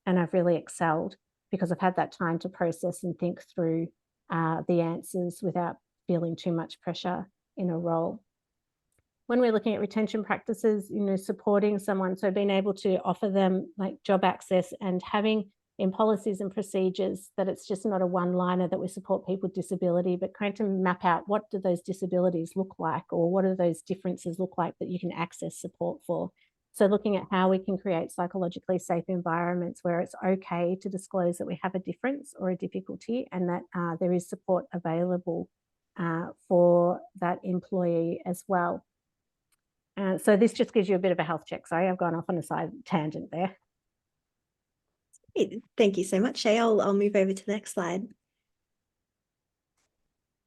and I've really excelled because I've had that time to process and think through the answers without feeling too much pressure in a role. When we're looking at retention practices, supporting someone, so being able to offer them like job access and having in policies and procedures that it's just not a one-liner that we support people with disability, but trying to map out what do those disabilities look like, or what do those differences look like that you can access support for. So looking at how we can create psychologically safe environments where it's okay to disclose that we have a difference or a difficulty, and that there is support available for that employee as well. So this just gives you a bit of a health check. Sorry, I've gone off on a side tangent there. Thank you so much, Shay. I'll move over to the next slide.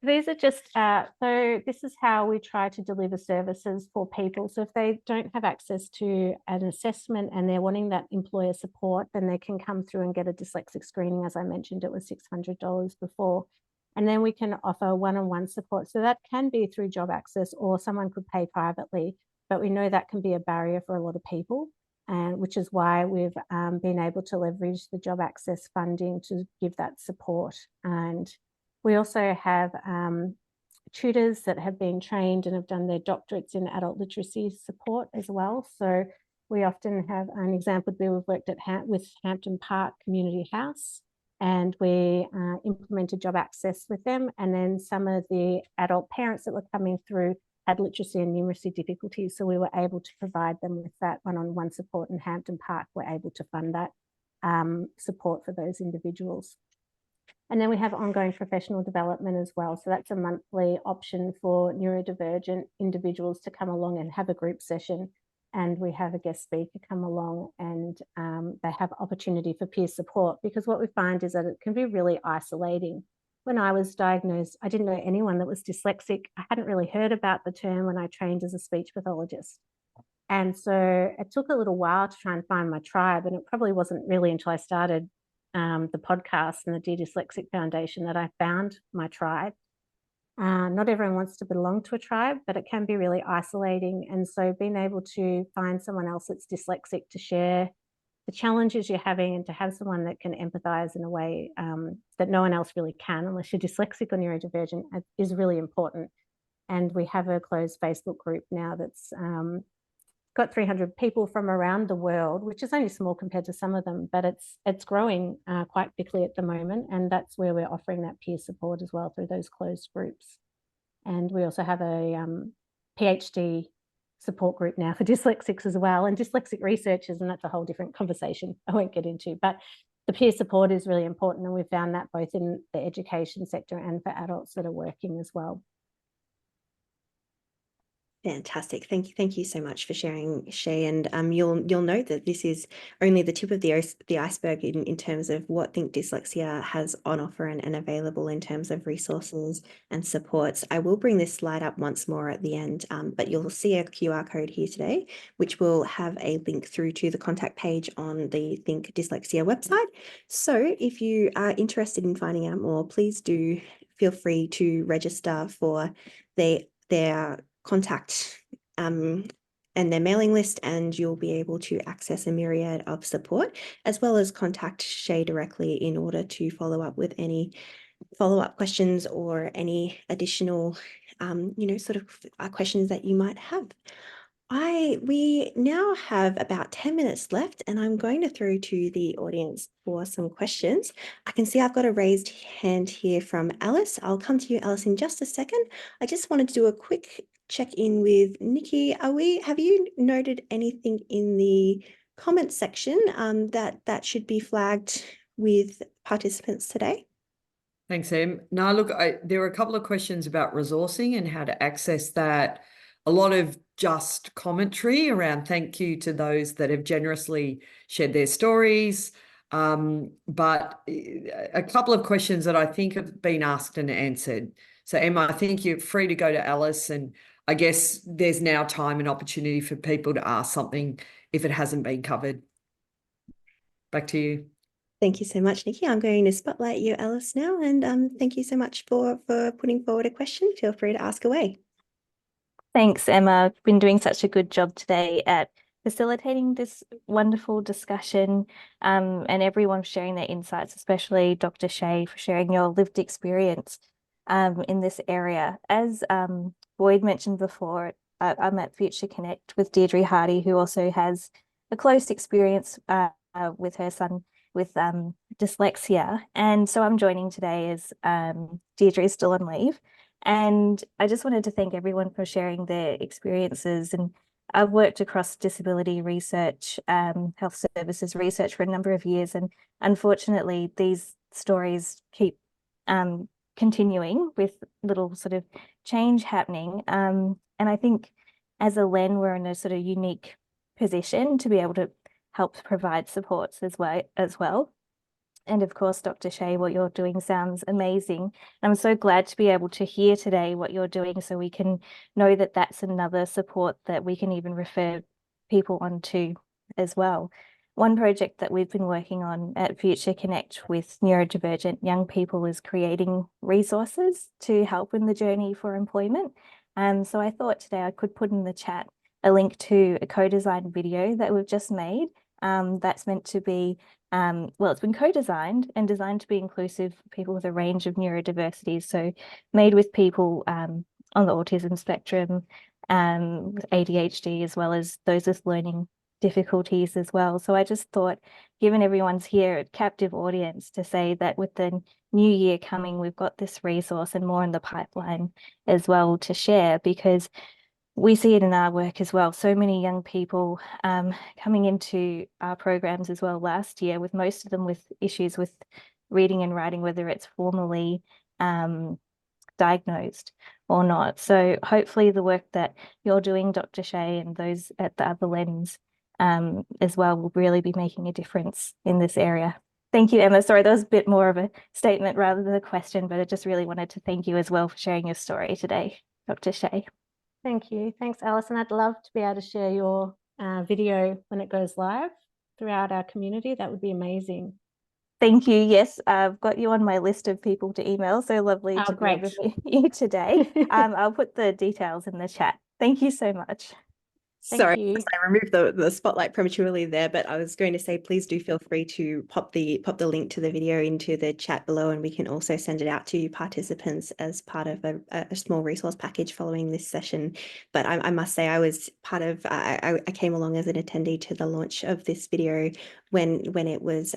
These are just, so this is how we try to deliver services for people. So if they don't have access to an assessment and they're wanting that employer support, then they can come through and get a dyslexic screening. As I mentioned, it was $600 before. And then we can offer one-on-one support. So that can be through job access, or someone could pay privately, but we know that can be a barrier for a lot of people, and which is why we've been able to leverage the job access funding to give that support. And we also have tutors that have been trained and have done their doctorates in adult literacy support as well. So we often have an example where we've worked with Hampton Park Community House, and we implemented job access with them. And then some of the adult parents that were coming through had literacy and numeracy difficulties. So we were able to provide them with that one-on-one support, and Hampton Park were able to fund that support for those individuals. And then we have ongoing professional development as well. So that's a monthly option for neurodivergent individuals to come along and have a group session. And we have a guest speaker come along, and they have opportunity for peer support, because what we find is that it can be really isolating when I was diagnosed, I didn't know anyone that was dyslexic. I hadn't really heard about the term when I trained as a speech pathologist. And so it took a little while to try and find my tribe. And it probably wasn't really until I started the podcast and the Dear Dyslexic Foundation that I found my tribe. Not everyone wants to belong to a tribe, but it can be really isolating. And so being able to find someone else that's dyslexic to share the challenges you're having and to have someone that can empathize in a way that no one else really can, unless you're dyslexic or neurodivergent, is really important. And we have a closed Facebook group now that's got 300 people from around the world, which is only small compared to some of them, but it's growing quite quickly at the moment. And that's where we're offering that peer support as well through those closed groups. And we also have a PhD support group now for dyslexics as well, and dyslexic researchers, and that's a whole different conversation I won't get into. But the peer support is really important, and we've found that both in the education sector and for adults that are working as well. Fantastic. Thank you so much for sharing, Shay. And you'll note that this is only the tip of the iceberg in terms of what Think Dyslexia has on offer and available in terms of resources and supports. I will bring this slide up once more at the end, but you'll see a QR code here today, which will have a link through to the contact page on the Think Dyslexia website. So if you are interested in finding out more, please do feel free to register for their contact and their mailing list, and you'll be able to access a myriad of support, as well as contact Shay directly in order to follow up with any follow-up questions or any additional sort of questions that you might have. We now have about 10 minutes left, and I'm going to throw to the audience for some questions. I can see I've got a raised hand here from Alice. I'll come to you, Alice, in just a second. I just wanted to do a quick check in with Nikki. Have you noted anything in the comment section that should be flagged with participants today? Thanks, Em. No, look, there were a couple of questions about resourcing and how to access that. A lot of just commentary around thank you to those that have generously shared their stories. But a couple of questions that I think have been asked and answered. So, Emma, I think you're free to go to Alice, and I guess there's now time and opportunity for people to ask something if it hasn't been covered. Back to you. Thank you so much, Nikki. I'm going to spotlight you, Alice, now, and thank you so much for putting forward a question. Feel free to ask away. Thanks, Emma. You've been doing such a good job today at facilitating this wonderful discussion, and everyone sharing their insights, especially Dr. Shay for sharing your lived experience in this area. As Boyd mentioned before, I'm at Future Connect with Deirdre Hardy, who also has a close experience with her son with dyslexia. And so I'm joining today as Deirdre is still on leave. And I just wanted to thank everyone for sharing their experiences. And I've worked across disability research, health services research for a number of years. And unfortunately, these stories keep continuing with little sort of change happening. And I think as a LEN, we're in a sort of unique position to be able to help provide supports as well. And of course, Dr. Shay, what you're doing sounds amazing. And I'm so glad to be able to hear today what you're doing, so we can know that that's another support that we can even refer people onto as well. One project that we've been working on at Future Connect with neurodivergent young people is creating resources to help in the journey for employment. So I thought today I could put in the chat a link to a co-designed video that we've just made. That's meant to be, it's been co-designed and designed to be inclusive for people with a range of neurodiversities. So made with people on the autism spectrum, with ADHD, as well as those with learning difficulties as well. So I just thought, given everyone's here, a captive audience, to say that with the new year coming, we've got this resource and more in the pipeline as well to share, because we see it in our work as well. So many young people coming into our programs as well last year, with most of them with issues with reading and writing, whether it's formally diagnosed or not. So hopefully the work that you're doing, Dr. Shay, and those at the other LENs as well, will really be making a difference in this area. Thank you, Emma. Sorry, that was a bit more of a statement rather than a question, but I just really wanted to thank you as well for sharing your story today, Dr. Shea. Thank you. Thanks, Alison. I'd love to be able to share your video when it goes live throughout our community. That would be amazing. Thank you. Yes, I've got you on my list of people to email. So lovely Oh, to great. be able to meet you today. I'll put the details in the chat. Thank you so much. Thank Sorry, you. I removed the spotlight prematurely there, but I was going to say, please do feel free to pop the link to the video into the chat below, and we can also send it out to participants as part of a small resource package following this session. But I must say, I was part of, I came along as an attendee to the launch of this video when it was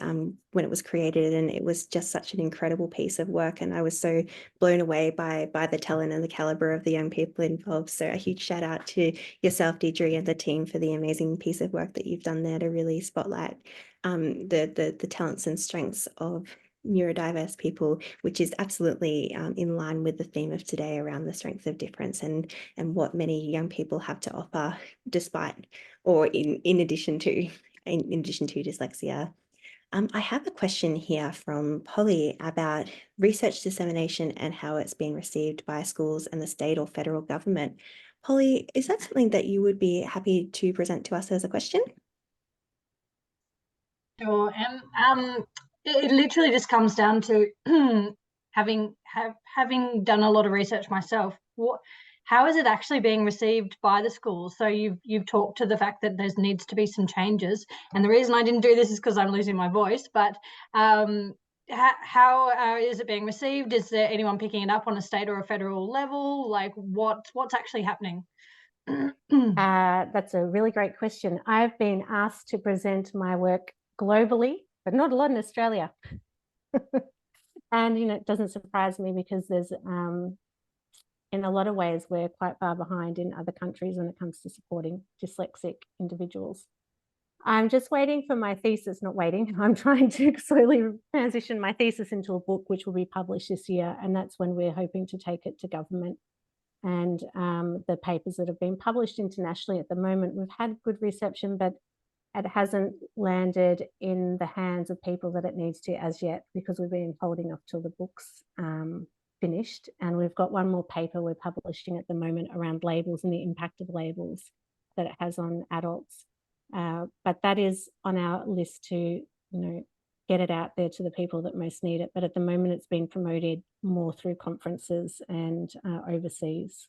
created, and it was just such an incredible piece of work, and I was so blown away by the talent and the caliber of the young people involved. So a huge shout out to yourself, Deidre, and the team for the amazing piece of work that you've done there to really spotlight the talents and strengths of neurodiverse people, which is absolutely in line with the theme of today around the strength of difference and what many young people have to offer despite or in addition to dyslexia. I have a question here from Polly about research dissemination and how it's being received by schools and the state or federal government. Polly, is that something that you would be happy to present to us as a question? Sure. And it literally just comes down to having done a lot of research myself. How is it actually being received by the schools? So you've talked to the fact that there needs to be some changes, and the reason I didn't do this is because I'm losing my voice. But how is it being received? Is there anyone picking it up on a state or a federal level? Like what's actually happening? That's a really great question. I've been asked to present my work globally, but not a lot in Australia. And, it doesn't surprise me because there's, in a lot of ways, we're quite far behind in other countries when it comes to supporting dyslexic individuals. I'm just waiting for my thesis, not waiting, I'm trying to slowly transition my thesis into a book which will be published this year. And that's when we're hoping to take it to government. And the papers that have been published internationally at the moment, we've had good reception, but it hasn't landed in the hands of people that it needs to as yet, because we've been holding off till the book's finished. And we've got one more paper we're publishing at the moment around labels and the impact of labels that it has on adults. But that is on our list to, get it out there to the people that most need it. But at the moment, it's being promoted more through conferences and overseas.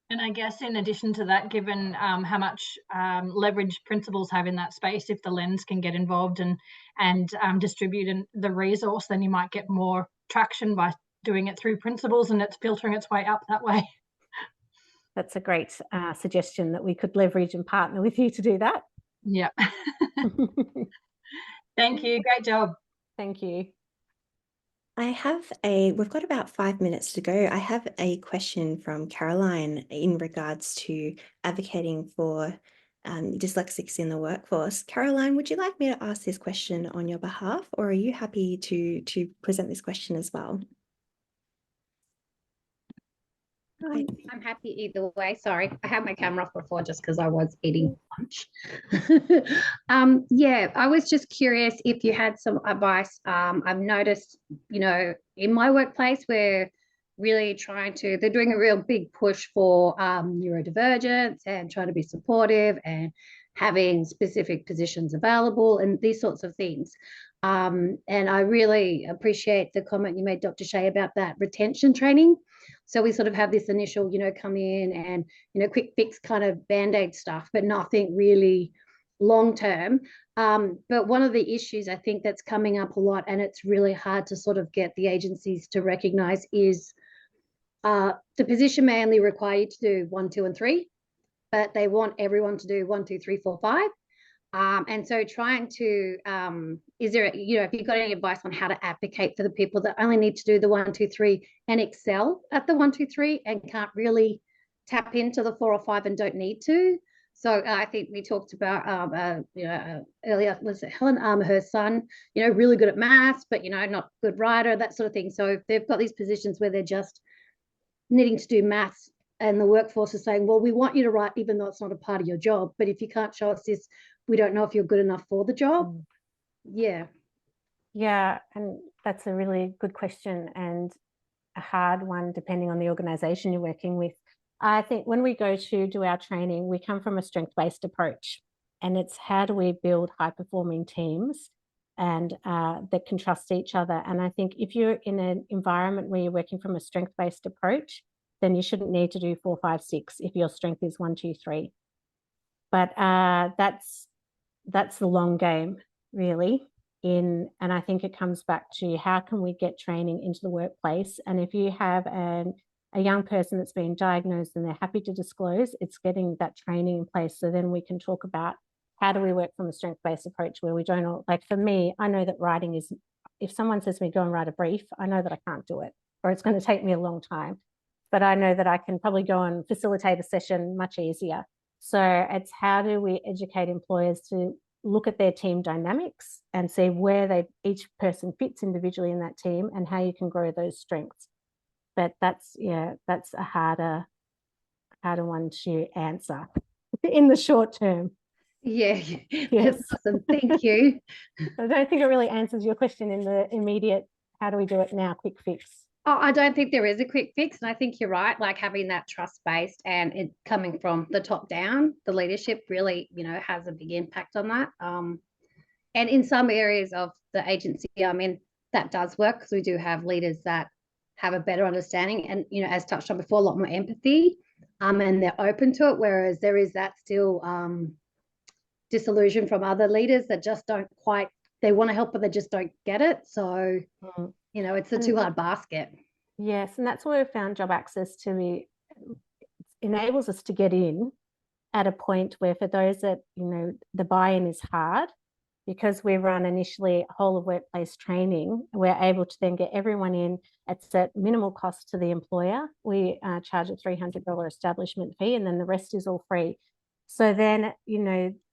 And I guess in addition to that, given how much leverage principals have in that space, if the LENZ can get involved and distribute the resource, then you might get more traction by doing it through principals, and it's filtering its way up that way. That's a great suggestion, that we could leverage and partner with you to do that. Yeah. Thank you. Great job. Thank you. We've got about 5 minutes to go. I have a question from Caroline in regards to advocating for dyslexics in the workforce. Caroline, would you like me to ask this question on your behalf, or are you happy to present this question as well? I'm happy either way. Sorry, I had my camera off before just because I was eating lunch. Yeah, I was just curious if you had some advice. I've noticed, in my workplace, we're really they're doing a real big push for neurodivergence and trying to be supportive and having specific positions available and these sorts of things. And I really appreciate the comment you made, Dr. Shea, about that retention training. So we sort of have this initial, come in and, quick fix kind of Band-Aid stuff, but nothing really long-term. But one of the issues I think that's coming up a lot, and it's really hard to sort of get the agencies to recognize, is the position may only require you to do 1, 2, and 3, but they want everyone to do 1, 2, 3, 4, 5. And so trying to, is there, if you've got any advice on how to advocate for the people that only need to do the 1, 2, 3 and excel at the 1, 2, 3 and can't really tap into the 4 or 5 and don't need to. So I think we talked about, earlier, was it Helen, her son, really good at maths, but, not good writer, that sort of thing. So if they've got these positions where they're just needing to do maths, and the workforce is saying, well, we want you to write, even though it's not a part of your job, but if you can't show us this, we don't know if you're good enough for the job. Yeah. Yeah, and that's a really good question and a hard one depending on the organization you're working with. I think when we go to do our training, we come from a strength-based approach, and it's how do we build high-performing teams and that can trust each other. And I think if you're in an environment where you're working from a strength-based approach, then you shouldn't need to do 4, 5, 6 if your strength is 1, 2, 3. But that's the long game, really. And I think it comes back to how can we get training into the workplace? And if you have a young person that's been diagnosed and they're happy to disclose, it's getting that training in place. So then we can talk about how do we work from a strength-based approach where we don't all, like for me, I know that writing is, if someone says to me, go and write a brief, I know that I can't do it, or it's going to take me a long time. But I know that I can probably go and facilitate a session much easier. So it's how do we educate employers to look at their team dynamics and see where each person fits individually in that team and how you can grow those strengths. But that's a harder one to answer in the short term. Yeah, Yes. that's awesome. Thank you. I don't think it really answers your question in the immediate, how do we do it now, quick fix. Oh, I don't think there is a quick fix. And I think you're right, like having that trust-based and it coming from the top down, the leadership really, has a big impact on that. And in some areas of the agency, I mean, that does work because we do have leaders that have a better understanding and, as touched on before, a lot more empathy, and they're open to it. Whereas there is that still disillusion from other leaders that just don't quite, they want to help, but they just don't get it. So, it's a too hard basket. Yes, and that's where we found job access to be enables us to get in at a point where for those that, the buy-in is hard, because we run initially whole of workplace training, we're able to then get everyone in at minimal cost to the employer. We charge a $300 establishment fee, and then the rest is all free. So then,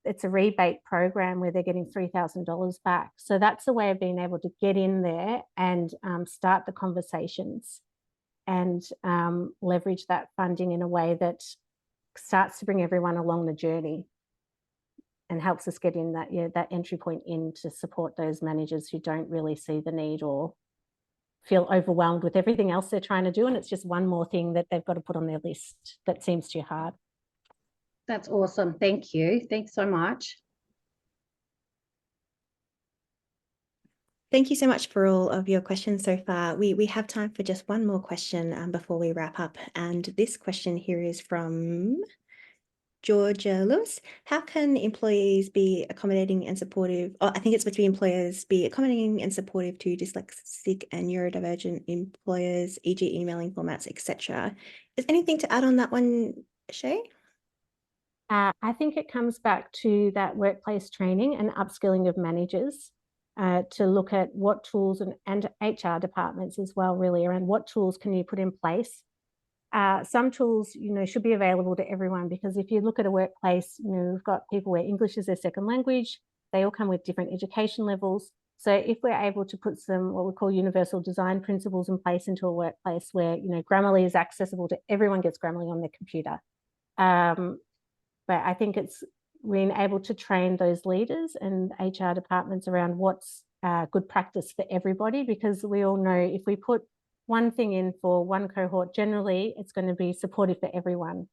it's a rebate program where they're getting $3,000 back. So that's a way of being able to get in there and start the conversations and leverage that funding in a way that starts to bring everyone along the journey and helps us get in that entry point in to support those managers who don't really see the need or feel overwhelmed with everything else they're trying to do. And it's just one more thing that they've got to put on their list that seems too hard. That's awesome. Thank you. Thanks so much. Thank you so much for all of your questions so far. We have time for just one more question before we wrap up. And this question here is from Georgia Lewis. How can employees be accommodating and supportive? Oh, I think it's between employers be accommodating and supportive to dyslexic and neurodivergent employers, e.g. emailing formats, etc. Is anything to add on that one, Shay? I think it comes back to that workplace training and upskilling of managers to look at what tools and HR departments as well, really, around what tools can you put in place. Some tools, should be available to everyone, because if you look at a workplace, we've got people where English is their second language. They all come with different education levels. So if we're able to put some what we call universal design principles in place into a workplace where, Grammarly is accessible to everyone, gets Grammarly on their computer. But I think it's being able to train those leaders and HR departments around what's good practice for everybody, because we all know if we put one thing in for one cohort, generally it's going to be supportive for everyone,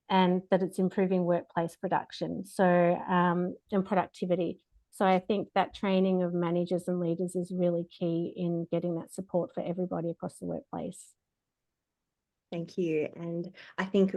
and that it's improving workplace production and productivity. So I think that training of managers and leaders is really key in getting that support for everybody across the workplace. Thank you. And I think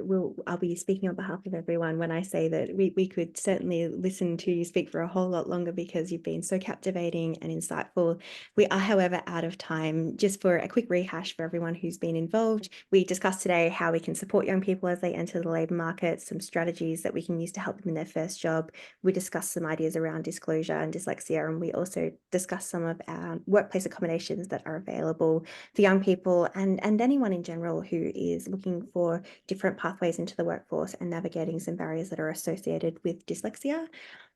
I'll be speaking on behalf of everyone when I say that we could certainly listen to you speak for a whole lot longer, because you've been so captivating and insightful. We are, however, out of time. Just for a quick rehash for everyone who's been involved, we discussed today how we can support young people as they enter the labour market, some strategies that we can use to help them in their first job. We discussed some ideas around disclosure and dyslexia, and we also discussed some of our workplace accommodations that are available for young people and anyone in general who is looking for different pathways into the workforce and navigating some barriers that are associated with dyslexia.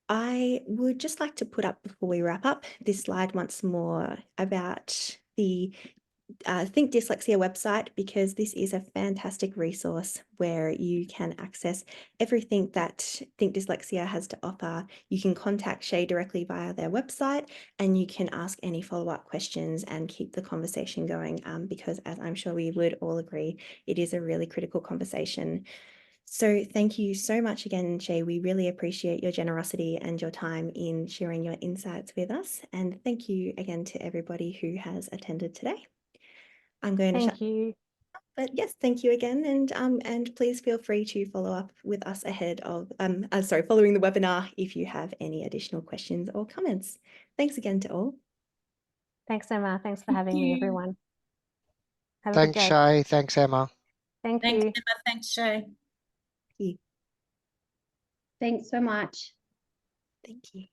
I would just like to put up, before we wrap up, this slide once more about the Think Dyslexia website, because this is a fantastic resource where you can access everything that Think Dyslexia has to offer. You can contact Shay directly via their website, and you can ask any follow-up questions and keep the conversation going, because as I'm sure we would all agree, it is a really critical conversation. So thank you so much again, Shay. We really appreciate your generosity and your time in sharing your insights with us. And thank you again to everybody who has attended today. I'm going to shut. Thank you. But yes, thank you again, and please feel free to follow up with us ahead of following the webinar if you have any additional questions or comments. Thanks again to all. Thanks, Emma. Thanks for Thank having me, you. everyone. Have a good Thanks, day. Shay. Thanks, Emma. Thank Thanks, you. Emma. Thanks, Shay. Thanks so much. Thank you.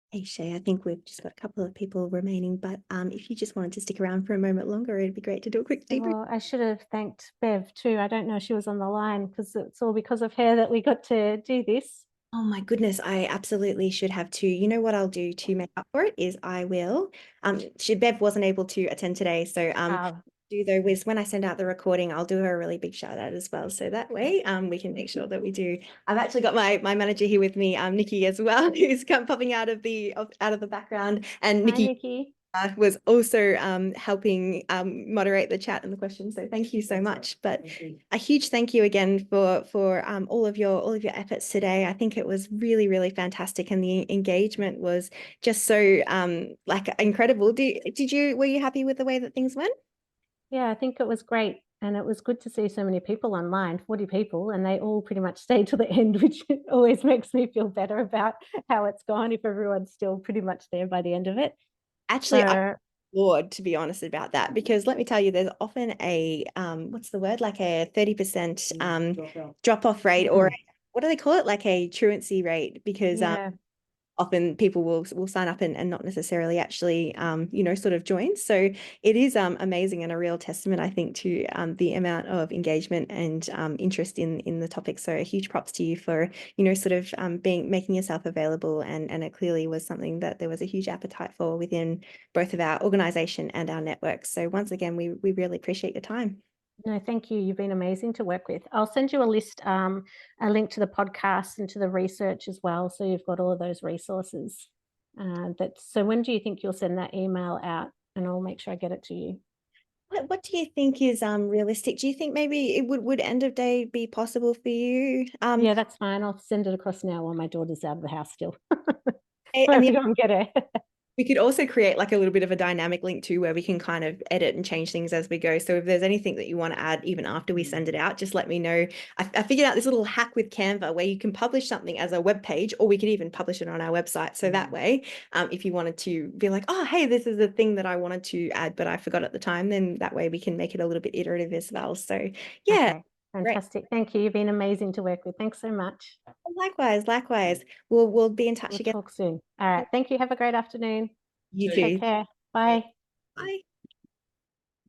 Hey, Shay, I think we've just got a couple of people remaining, but if you just wanted to stick around for a moment longer, it'd be great to do a quick debrief. Well, I should have thanked Bev too. I don't know if she was on the line, because it's all because of her that we got to do this. Oh my goodness, I absolutely should have too. You know what I'll do to make up for it is I will, Bev wasn't able to attend today, so do though is when I send out the recording, I'll do her a really big shout out as well. So that way we can make sure that we do. I've actually got my manager here with me, Nikki as well, who's popping out of the background, and Hi, Nikki Nikki. was also helping moderate the chat and the questions. So thank you so much. But a huge thank you again for all of your efforts today. I think it was really, really fantastic, and the engagement was just so like incredible. Were you happy with the way that things went? Yeah, I think it was great. And it was good to see so many people online, 40 people, and they all pretty much stayed to the end, which always makes me feel better about how it's gone if everyone's still pretty much there by the end of it. Actually, So, I'm bored, to be honest about that, because let me tell you, there's often a what's the word, like a 30% drop-off rate, or what do they call it, like a truancy rate, because yeah. often people will sign up and not necessarily actually sort of join. So it is amazing, and a real testament, I think, to the amount of engagement and interest in the topic. So a huge props to you for sort of making yourself available, and it clearly was something that there was a huge appetite for within both of our organization and our networks. So once again, we really appreciate your time. No, thank you. You've been amazing to work with. I'll send you a list, a link to the podcast and to the research as well. So you've got all of those resources. So when do you think you'll send that email out? And I'll make sure I get it to you. What do you think is realistic? Do you think maybe it would end of day be possible for you? Yeah, that's fine. I'll send it across now while my daughter's out of the house still. I I have to mean, go and get her. we could also create like a little bit of a dynamic link too, where we can kind of edit and change things as we go. So if there's anything that you want to add even after we send it out, just let me know. I figured out this little hack with Canva where you can publish something as a web page, or we could even publish it on our website. So that way, if you wanted to be like, oh, hey, this is the thing that I wanted to add, but I forgot at the time, then that way we can make it a little bit iterative as well. So yeah. Okay, fantastic. Thank you. You've been amazing to work with. Thanks so much. Likewise. We'll be in touch We'll again. talk soon. All right. Thank you. Have a great afternoon. You Take too. care. Bye. Bye.